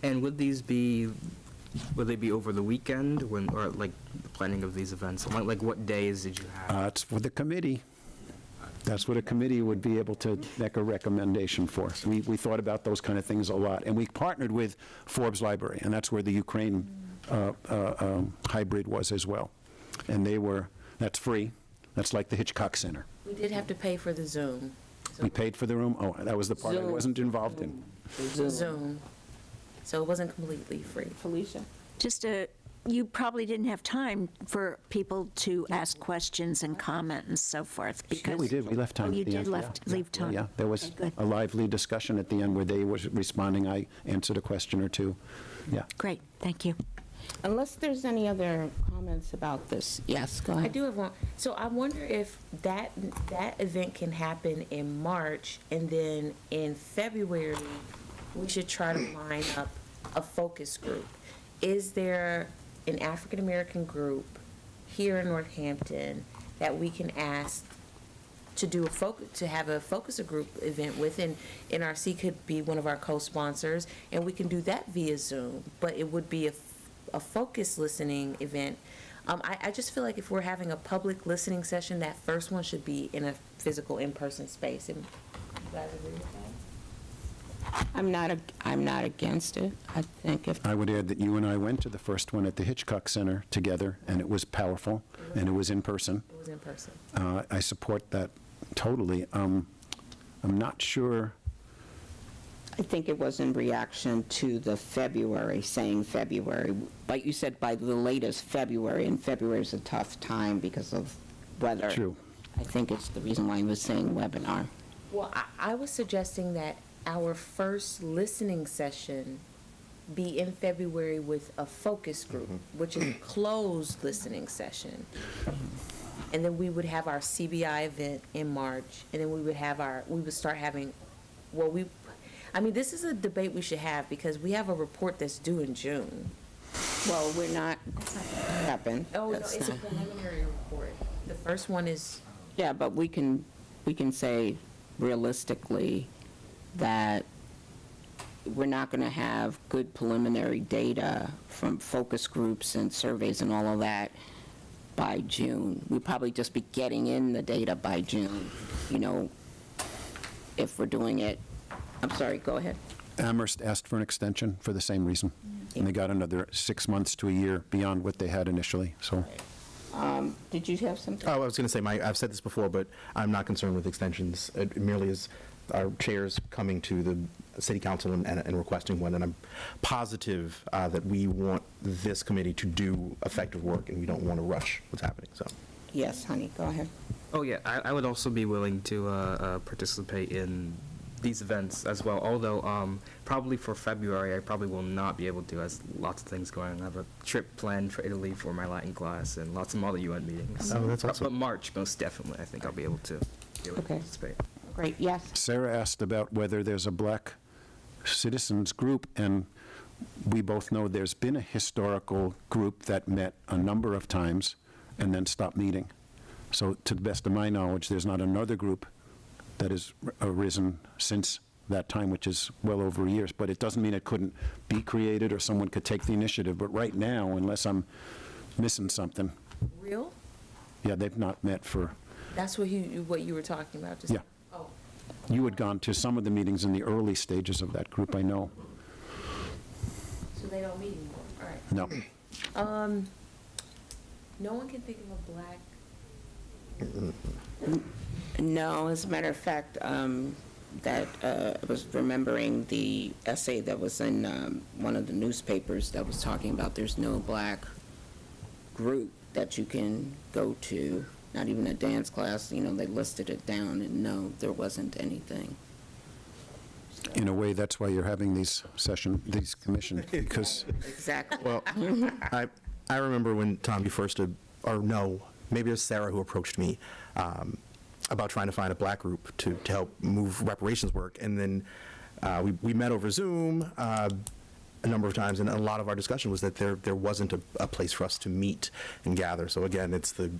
And would they be over the weekend or like the planning of these events? Like what days did you have? It's for the committee. That's what a committee would be able to make a recommendation for. So we thought about those kind of things a lot. And we partnered with Forbes Library, and that's where the Ukraine hybrid was as well. And that's free. That's like the Hitchcock Center. We did have to pay for the Zoom. We paid for the room? Oh, that was the part I wasn't involved in. Zoom. So it wasn't completely free. Felicia? You probably didn't have time for people to ask questions and comment and so forth, Yeah, because... we did. We left time Oh, you at the did end. leave time. Yeah, there was Okay, good. a lively discussion at the end where they were responding. I answered a question or two. Yeah. Great, thank you. Unless there's any other comments about this. Yes, go I ahead. do have one. So I wonder if that event can happen in March, and then in February, we should try to line up a focus group. Is there an African American group here in Northampton that we can ask to have a focus group event with? And NRC could be one of our co-sponsors, and we can do that via Zoom, but it would be a focus listening event. I just feel like if we're having a public listening session, that first one should be in a physical, in-person space. And you guys agree with that? I'm not against it. I think if I would add that you and I went to the first one at the Hitchcock Center together, and it was powerful, and it was in person. It was in person. I support that totally. I'm not sure. I think it was in reaction to the February, saying February. Like you said, by the latest February, and February is a tough time because of weather. True. I think it's the reason why he was saying webinar. Well, I was suggesting that our first listening session be in February with a focus group, which is a closed listening session. And then we would have our CBI event in March, and then we would start having, this is a debate we should have, because we have a report that's due in June. Well, we're not, happen. Oh, no, That's it's a not- preliminary report. The first one is, Yeah, but we can say realistically that we're not going to have good preliminary data from focus groups and surveys and all of that by June. We'll probably just be getting in the data by June, if we're doing it. I'm sorry, go ahead. Amherst asked for an extension for the same reason, and they got another 6 months to a year beyond what they had initially, so. Did you have something? Oh, I was going to say, I've said this before, but I'm not concerned with extensions. It merely is our chairs coming to the city council and requesting one, and I'm positive that we want this committee to do effective work, and we don't want to rush what's happening, so. Yes, honey, go ahead. Oh, yeah, I would also be willing to participate in these events as well, although probably for February, I probably will not be able to, as lots of things going on. I have a trip planned for Italy for my Latin class and lots of other UN meetings. Oh, that's awesome. But March, most definitely, I think I'll be able to Okay. participate. Great, yes. Sarah asked about whether there's a black citizens group, and we both know there's been a historical group that met a number of times and then stopped meeting. So to the best of my knowledge, there's not another group that has arisen since that time, which is well over years. But it doesn't mean it couldn't be created or someone could take the initiative. But right now, unless I'm missing something, real? yeah, they've not met for, That's what you were talking about? Just, Yeah. Oh, you had gone to some of the meetings in the early stages of that group, I know. so they don't meet anymore, all right. No. No one can think of a black, No, as a matter of fact, that I was remembering the essay that was in one of the newspapers that was talking about there's no black group that you can go to, not even a dance class. They listed it down, and no, there wasn't anything. In a way, that's why you're having these commissions, because Exactly. Well, I remember when Tom, you first, or no, maybe it was Sarah who approached me about trying to find a black group to help move reparations work. And then we met over Zoom a number of times, and a lot of our discussion was that there wasn't a place for us to meet and gather. So again, it's the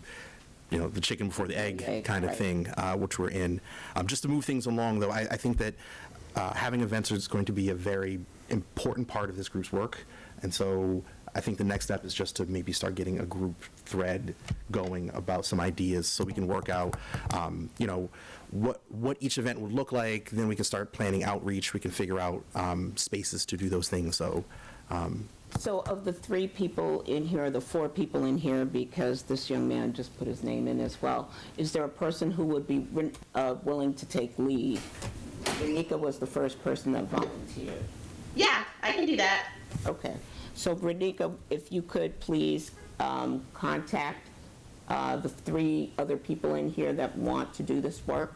chicken before the egg kind of thing, which we're in. Just to move things along, though, I think that having events is going to be a very important part of this group's work. And so I think the next step is just to maybe start getting a group thread going about some ideas so we can work out, what each event would look like. Then we can start planning outreach. We can figure out spaces to do those things. So. So of the 3 people in here, the 4 people in here, because this young man just put his name in as well, is there a person who would be willing to take lead? Renika was the first person that volunteered. Yeah, I can do that. Okay. So Renika, if you could please contact the 3 other people in here that want to do this work.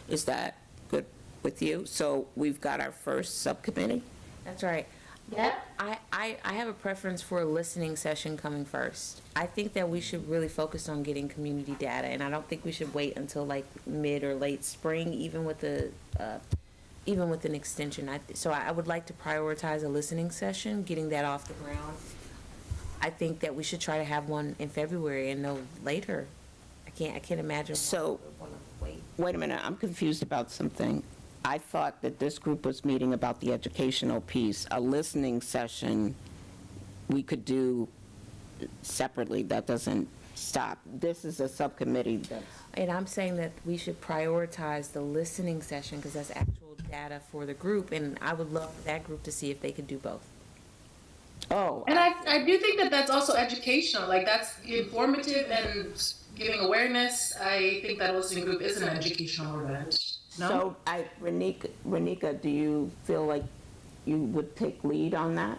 Is that good with you? So we've got our first subcommittee. That's right. Yeah. I have a preference for a listening session coming first. I think that we should really focus on getting community data, and I don't think we should wait until like mid or late spring, even with an extension. So I would like to prioritize a listening session, getting that off the ground. I think that we should try to have one in February and no later. I can't imagine. So, why we wanna wait a minute, I'm confused about something. I thought that this group was meeting about the educational piece. A listening session we could do separately. That doesn't stop. This is a subcommittee that's... And I'm saying that we should prioritize the listening session because that's actual data for the group, and I would love for that group to see if they could do both. Oh. And I do think that that's also educational, like that's informative and giving awareness. I think that listening group is an educational event. No? So, Renika, do you feel like you would take lead on that?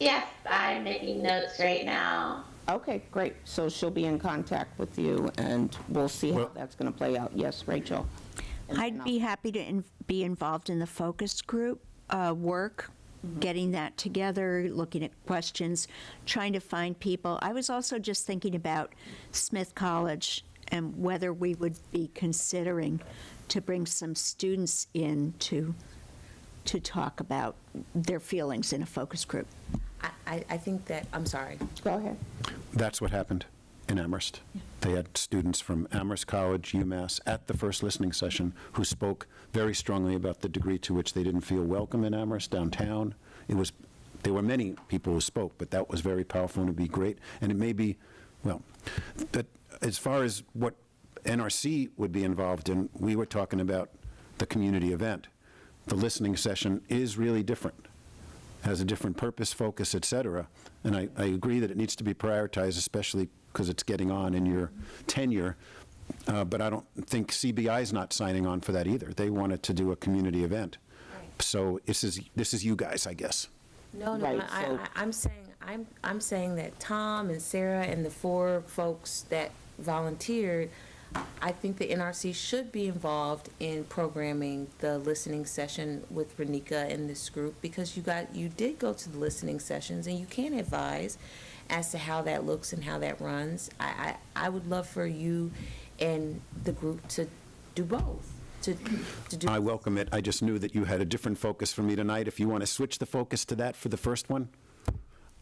Yes, I'm making notes right now. Okay, great. So she'll be in contact with you, and we'll see how that's going to play out. Yes, Rachel? I'd be happy to be involved in the focus group work, getting that together, looking at questions, trying to find people. I was also just thinking about Smith College and whether we would be considering to bring some students in to talk about their feelings in a focus group. I think that, I'm sorry. Go ahead. That's what happened in Amherst. They had students from Amherst College, UMass, at the first listening session who spoke very strongly about the degree to which they didn't feel welcome in Amherst downtown. There were many people who spoke, but that was very powerful and it would be great. And it may be, but as far as what NRC would be involved in, we were talking about the community event. The listening session is really different, has a different purpose, focus, et cetera. And I agree that it needs to be prioritized, especially because it's getting on in your tenure. But I don't think CBI is not signing on for that either. They wanted to do a community event. Right. So this is you guys, I guess. No, Right, so- I'm saying that Tom and Sarah and the 4 folks that volunteered, I think the NRC should be involved in programming the listening session with Renika and this group, because you did go to the listening sessions and you can advise as to how that looks and how that runs. I would love for you and the group to do both. To do. I welcome it. I just knew that you had a different focus for me tonight. If you want to switch the focus to that for the first one,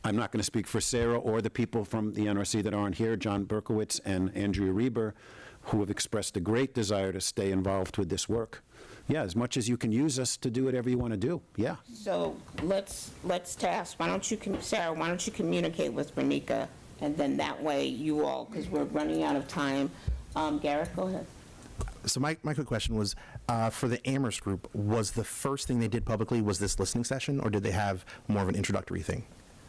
I'm not going to speak for Sarah or the people from the NRC that aren't here, John Berkowitz and Andrea Reber, who have expressed a great desire to stay involved with this work. Yeah, as much as you can use us to do whatever you want to do, yeah. So let's task. Sarah, why don't you communicate with Renika, and then that way you all, because we're running out of time. Garrett, go ahead. So my quick question was, for the Amherst group, was the first thing they did publicly was this listening session, or did they have more of an introductory thing?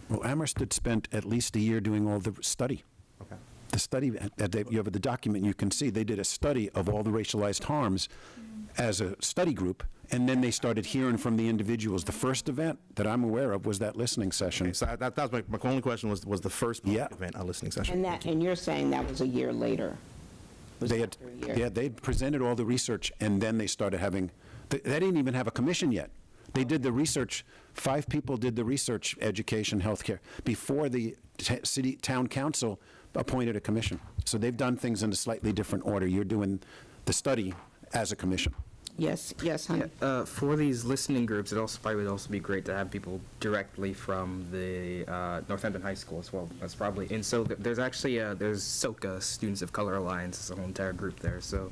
Well, Amherst had spent at least a year doing all the study. Okay. The study, you have the document, you can see, they did a study of all the racialized harms as a study group, and then they started hearing from the individuals. The first event that I'm aware of was that listening session. Okay, so that was my only question was the first event a listening session? And you're saying that was a year later? They presented all the research, and then they started having, they didn't even have a commission yet. They did the research, 5 people did the research, education, healthcare, before the town council appointed a commission. So they've done things in a slightly different order. You're doing the study as a commission. Yes, yes, honey. For these listening groups, it also probably would also be great to have people directly from the Northampton High School as well. That's probably, and so there's actually there's SOCA, Students of Color Alliance, there's a whole entire group there. So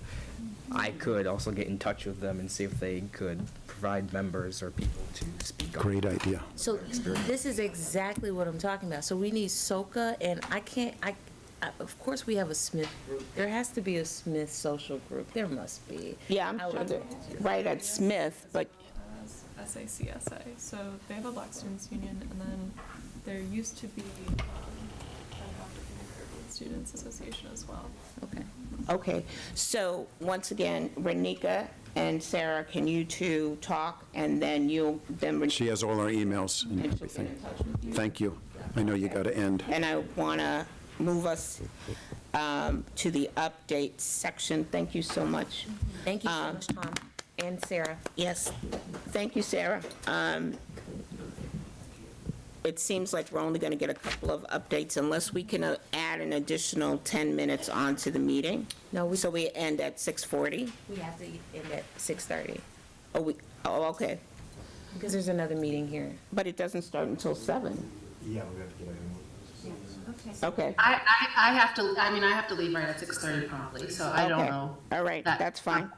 I could also get in touch with them and see if they could provide members or people to speak on. Great idea. So this is exactly what I'm talking about. So we need SOCA, and of course, we have a Smith group. There has to be a Smith social group. There must be. Yeah, I'm sure they're right at Smith, but SACSA. So they have a Black Students Union, and then there used to be an African American Students Association as well. Okay. okay. So once again, Renika and Sarah, can you two talk, and then She has all our emails and everything. Thank you. I know you got to end. And I want to move us to the update section. Thank you so much. Thank you so much, Tom and Sarah. Yes, thank you, Sarah. It seems like we're only going to get a couple of updates unless we can add an additional 10 minutes onto the meeting. No, So we end at 6:40? we have to end at 6:30 Oh, okay. because there's another meeting here. But it doesn't start until 7. Yeah, we have to get Okay. I have to leave right at 6:30 probably, so I don't Okay. know. All right, that's fine.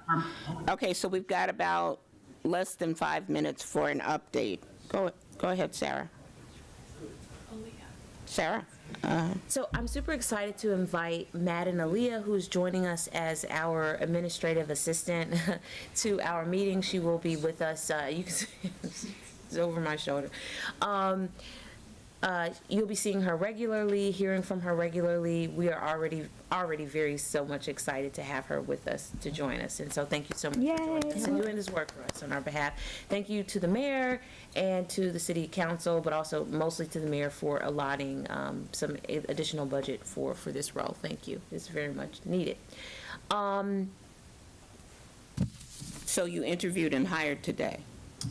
Okay, so we've got about less than 5 minutes for an update. Go ahead, Sarah. Sarah? So I'm super excited to invite Matt and Aaliyah, who's joining us as our administrative assistant to our meeting. She will be with us. You can see it's over my shoulder. You'll be seeing her regularly, hearing from her regularly. We are already very so much excited to have her with us to join us. And so thank you so much for joining us and doing this work for us on our behalf. Thank you to the mayor and to the city council, but also mostly to the mayor for allotting some additional budget for this role. Thank you. It's very much needed. So you interviewed and hired today?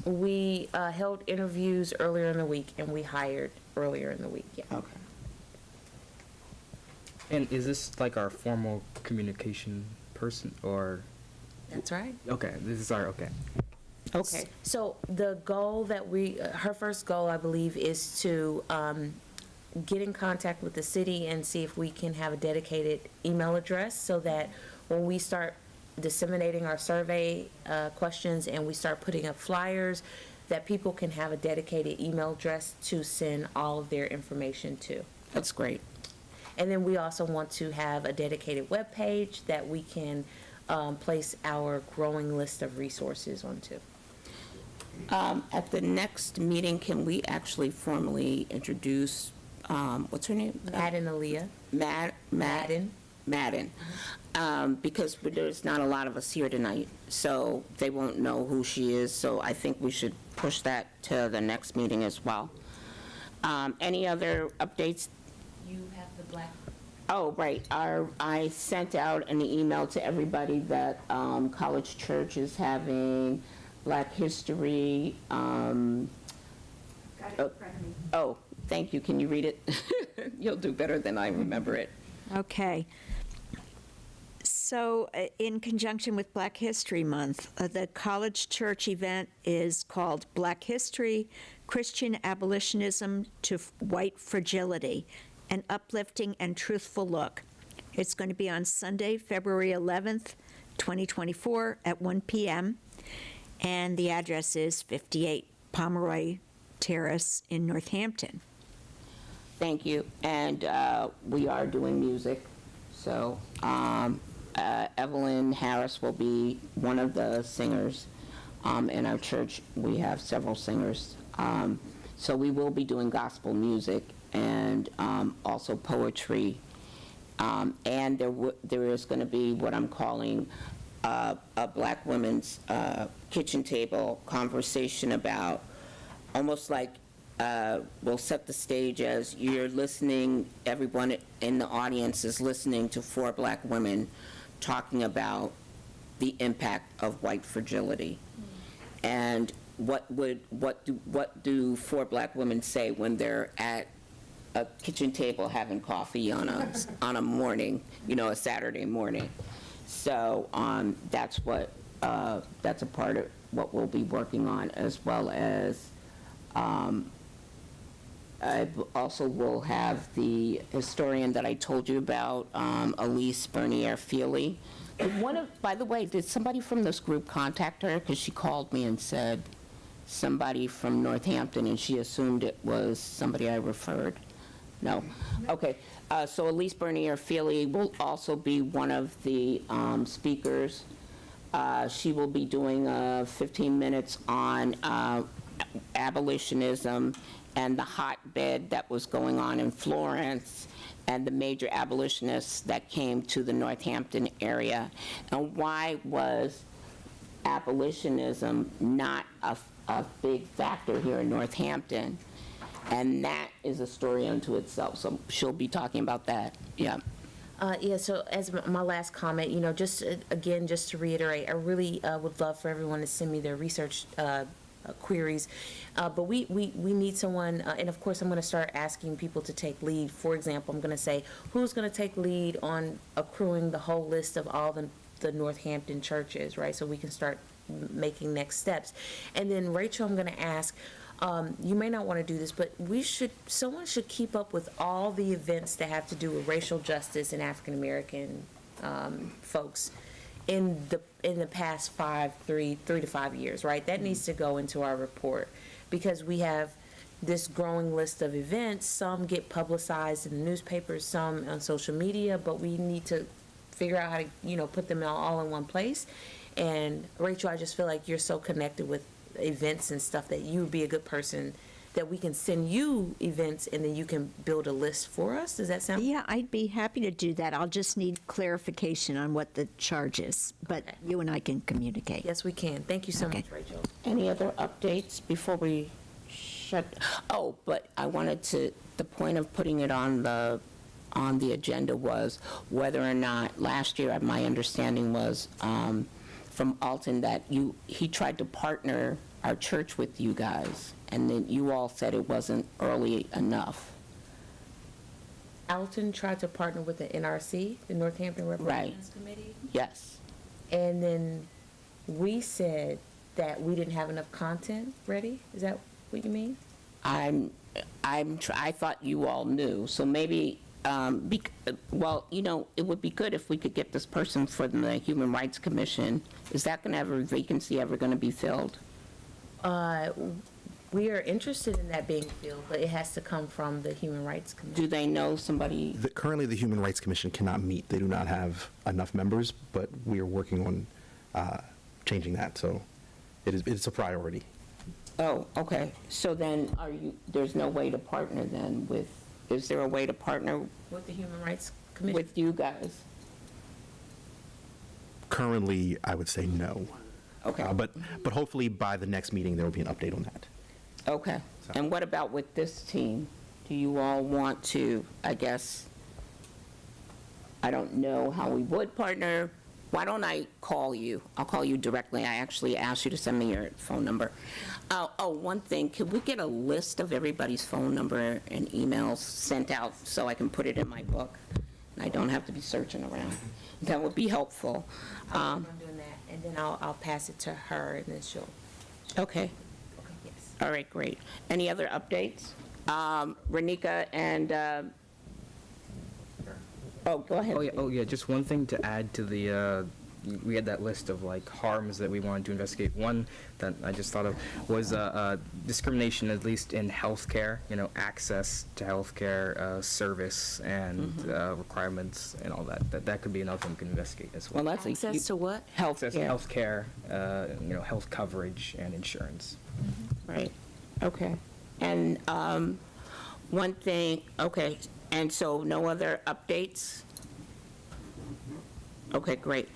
We held interviews earlier in the week, and we hired earlier in the week, yeah. Okay. And is this like our formal communication person, or? That's right. Okay, this is our, okay. Okay. So the goal that her first goal, I believe, is to get in contact with the city and see if we can have a dedicated email address so that when we start disseminating our survey questions and we start putting up flyers, that people can have a dedicated email address to send all of their information to. That's great. And then we also want to have a dedicated web page that we can place our growing list of resources onto. At the next meeting, can we actually formally introduce, what's her name? Matt and Aaliyah. Madden. Because there's not a lot of us here tonight, so they won't know who she is, so I think we should push that to the next meeting as well. Any other updates? You have the black. Oh, right. I sent out an email to everybody that College Church is having Black History. Got it in front of me. Oh, thank you. Can you read it? You'll do better than I remember it. Okay. So, in conjunction with Black History Month, the College Church event is called Black History, Christian Abolitionism to White Fragility, an uplifting and truthful look. It's going to be on Sunday, February 11th, 2024 at 1 p.m., and the address is 58 Pomeroy Terrace in Northampton. Thank you. And we are doing music, so Evelyn Harris will be one of the singers. In our church, we have several singers. So we will be doing gospel music and also poetry. And there is going to be what I'm calling a Black women's kitchen table conversation about almost like we'll set the stage as you're listening, everyone in the audience is listening to 4 Black women talking about the impact of white fragility. And what do 4 Black women say when they're at a kitchen table having coffee on a morning, a Saturday morning. So that's a part of what we'll be working on, as well as I also will have the historian that I told you about, Elise Bernier-Feely. By the way, did somebody from this group contact her? Because she called me and said somebody from Northampton, and she assumed it was somebody I referred. No? Okay. So Elise Bernier-Feely will also be one of the speakers. She will be doing 15 minutes on abolitionism and the hotbed that was going on in Florence, and the major abolitionists that came to the Northampton area, and why was abolitionism not a big factor here in Northampton. And that is a story unto itself, so she'll be talking about that. Yeah. Yeah, so as my last comment, just to reiterate, I really would love for everyone to send me their research queries, but we need someone, and of course I'm going to start asking people to take lead. For example, I'm going to say, who's going to take lead on accruing the whole list of all the Northampton churches, right? So we can start making next steps. And then Rachel, I'm going to ask, you may not want to do this, but someone should keep up with all the events that have to do with racial justice and African American folks in the past 3 to 5 years, right? That needs to go into our report, because we have this growing list of events. Some get publicized in the newspapers, some on social media, but we need to figure out how to, put them all in one place. And Rachel, I just feel like you're so connected with events and stuff that you would be a good person that we can send you events and then you can build a list for us. Does that sound? Yeah, I'd be happy to do that. I'll just need clarification on what the charge is, but you and I can communicate. Yes, we can. Thank you so much, Rachel. Any other updates before we shut? Oh, but I wanted to, the point of putting it on the agenda was whether or not, last year, my understanding was from Alton that he tried to partner our church with you guys, and then you all said it wasn't early enough. Alton tried to partner with the NRC, the Northampton Representatives Committee. Yes. And then we said that we didn't have enough content ready. Is that what you mean? I thought you all knew, so maybe, well, it would be good if we could get this person from the Human Rights Commission. Is that going to have a vacancy ever going to be filled? We are interested in that being filled, but it has to come from the Human Rights Commission. Do they know somebody? Currently, the Human Rights Commission cannot meet. They do not have enough members, but we are working on changing that, so it's a priority. Oh, okay. So then there's no way to partner then with, is there a way to partner with the Human Rights Commission? With you guys? Currently, I would say no. Okay. But hopefully by the next meeting, there will be an update on that. Okay. And what about with this team? Do you all want to, I guess, I don't know how we would partner. Why don't I call you? I'll call you directly. I actually asked you to send me your phone number. Oh, one thing, could we get a list of everybody's phone number and emails sent out so I can put it in my book? And I don't have to be searching around. That would be helpful. I'm doing that, and then I'll pass it to her, and then she'll. Okay. Okay, yes. All right, great. Any other updates? Renika and, oh, go ahead. Oh yeah, just one thing to add to the, we had that list of harms that we wanted to investigate. One that I just thought of was discrimination, at least in healthcare, access to healthcare service and requirements and all that. That could be another thing we can investigate as well. Well, that's Access to what? Healthcare. Healthcare, health coverage and insurance. Right, okay. And one thing, okay, and so no other updates? Okay, great.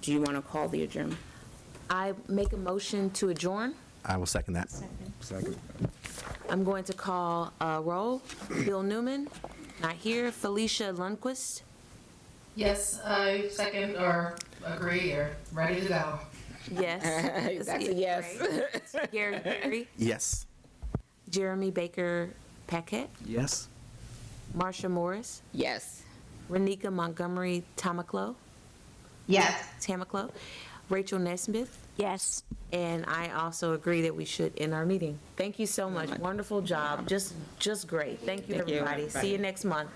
Do you want to call the adjournment? I make a motion to adjourn. I will second that. Second. I'm going to call roll. Bill Newman, not here. Felicia Lundquist. Yes, I second or agree or ready to go. Yes. That's a yes. Gary Berry. Yes. Jeremy Baker Paquette. Yes. Marsha Morris, Yes. Renika Montgomery Tamaclo, Yes. Rachel Nesmith, Yes. and I also agree that we should end our meeting. Thank you so much. Wonderful job. Just great. Thank you, Thank you. everybody. See you next month.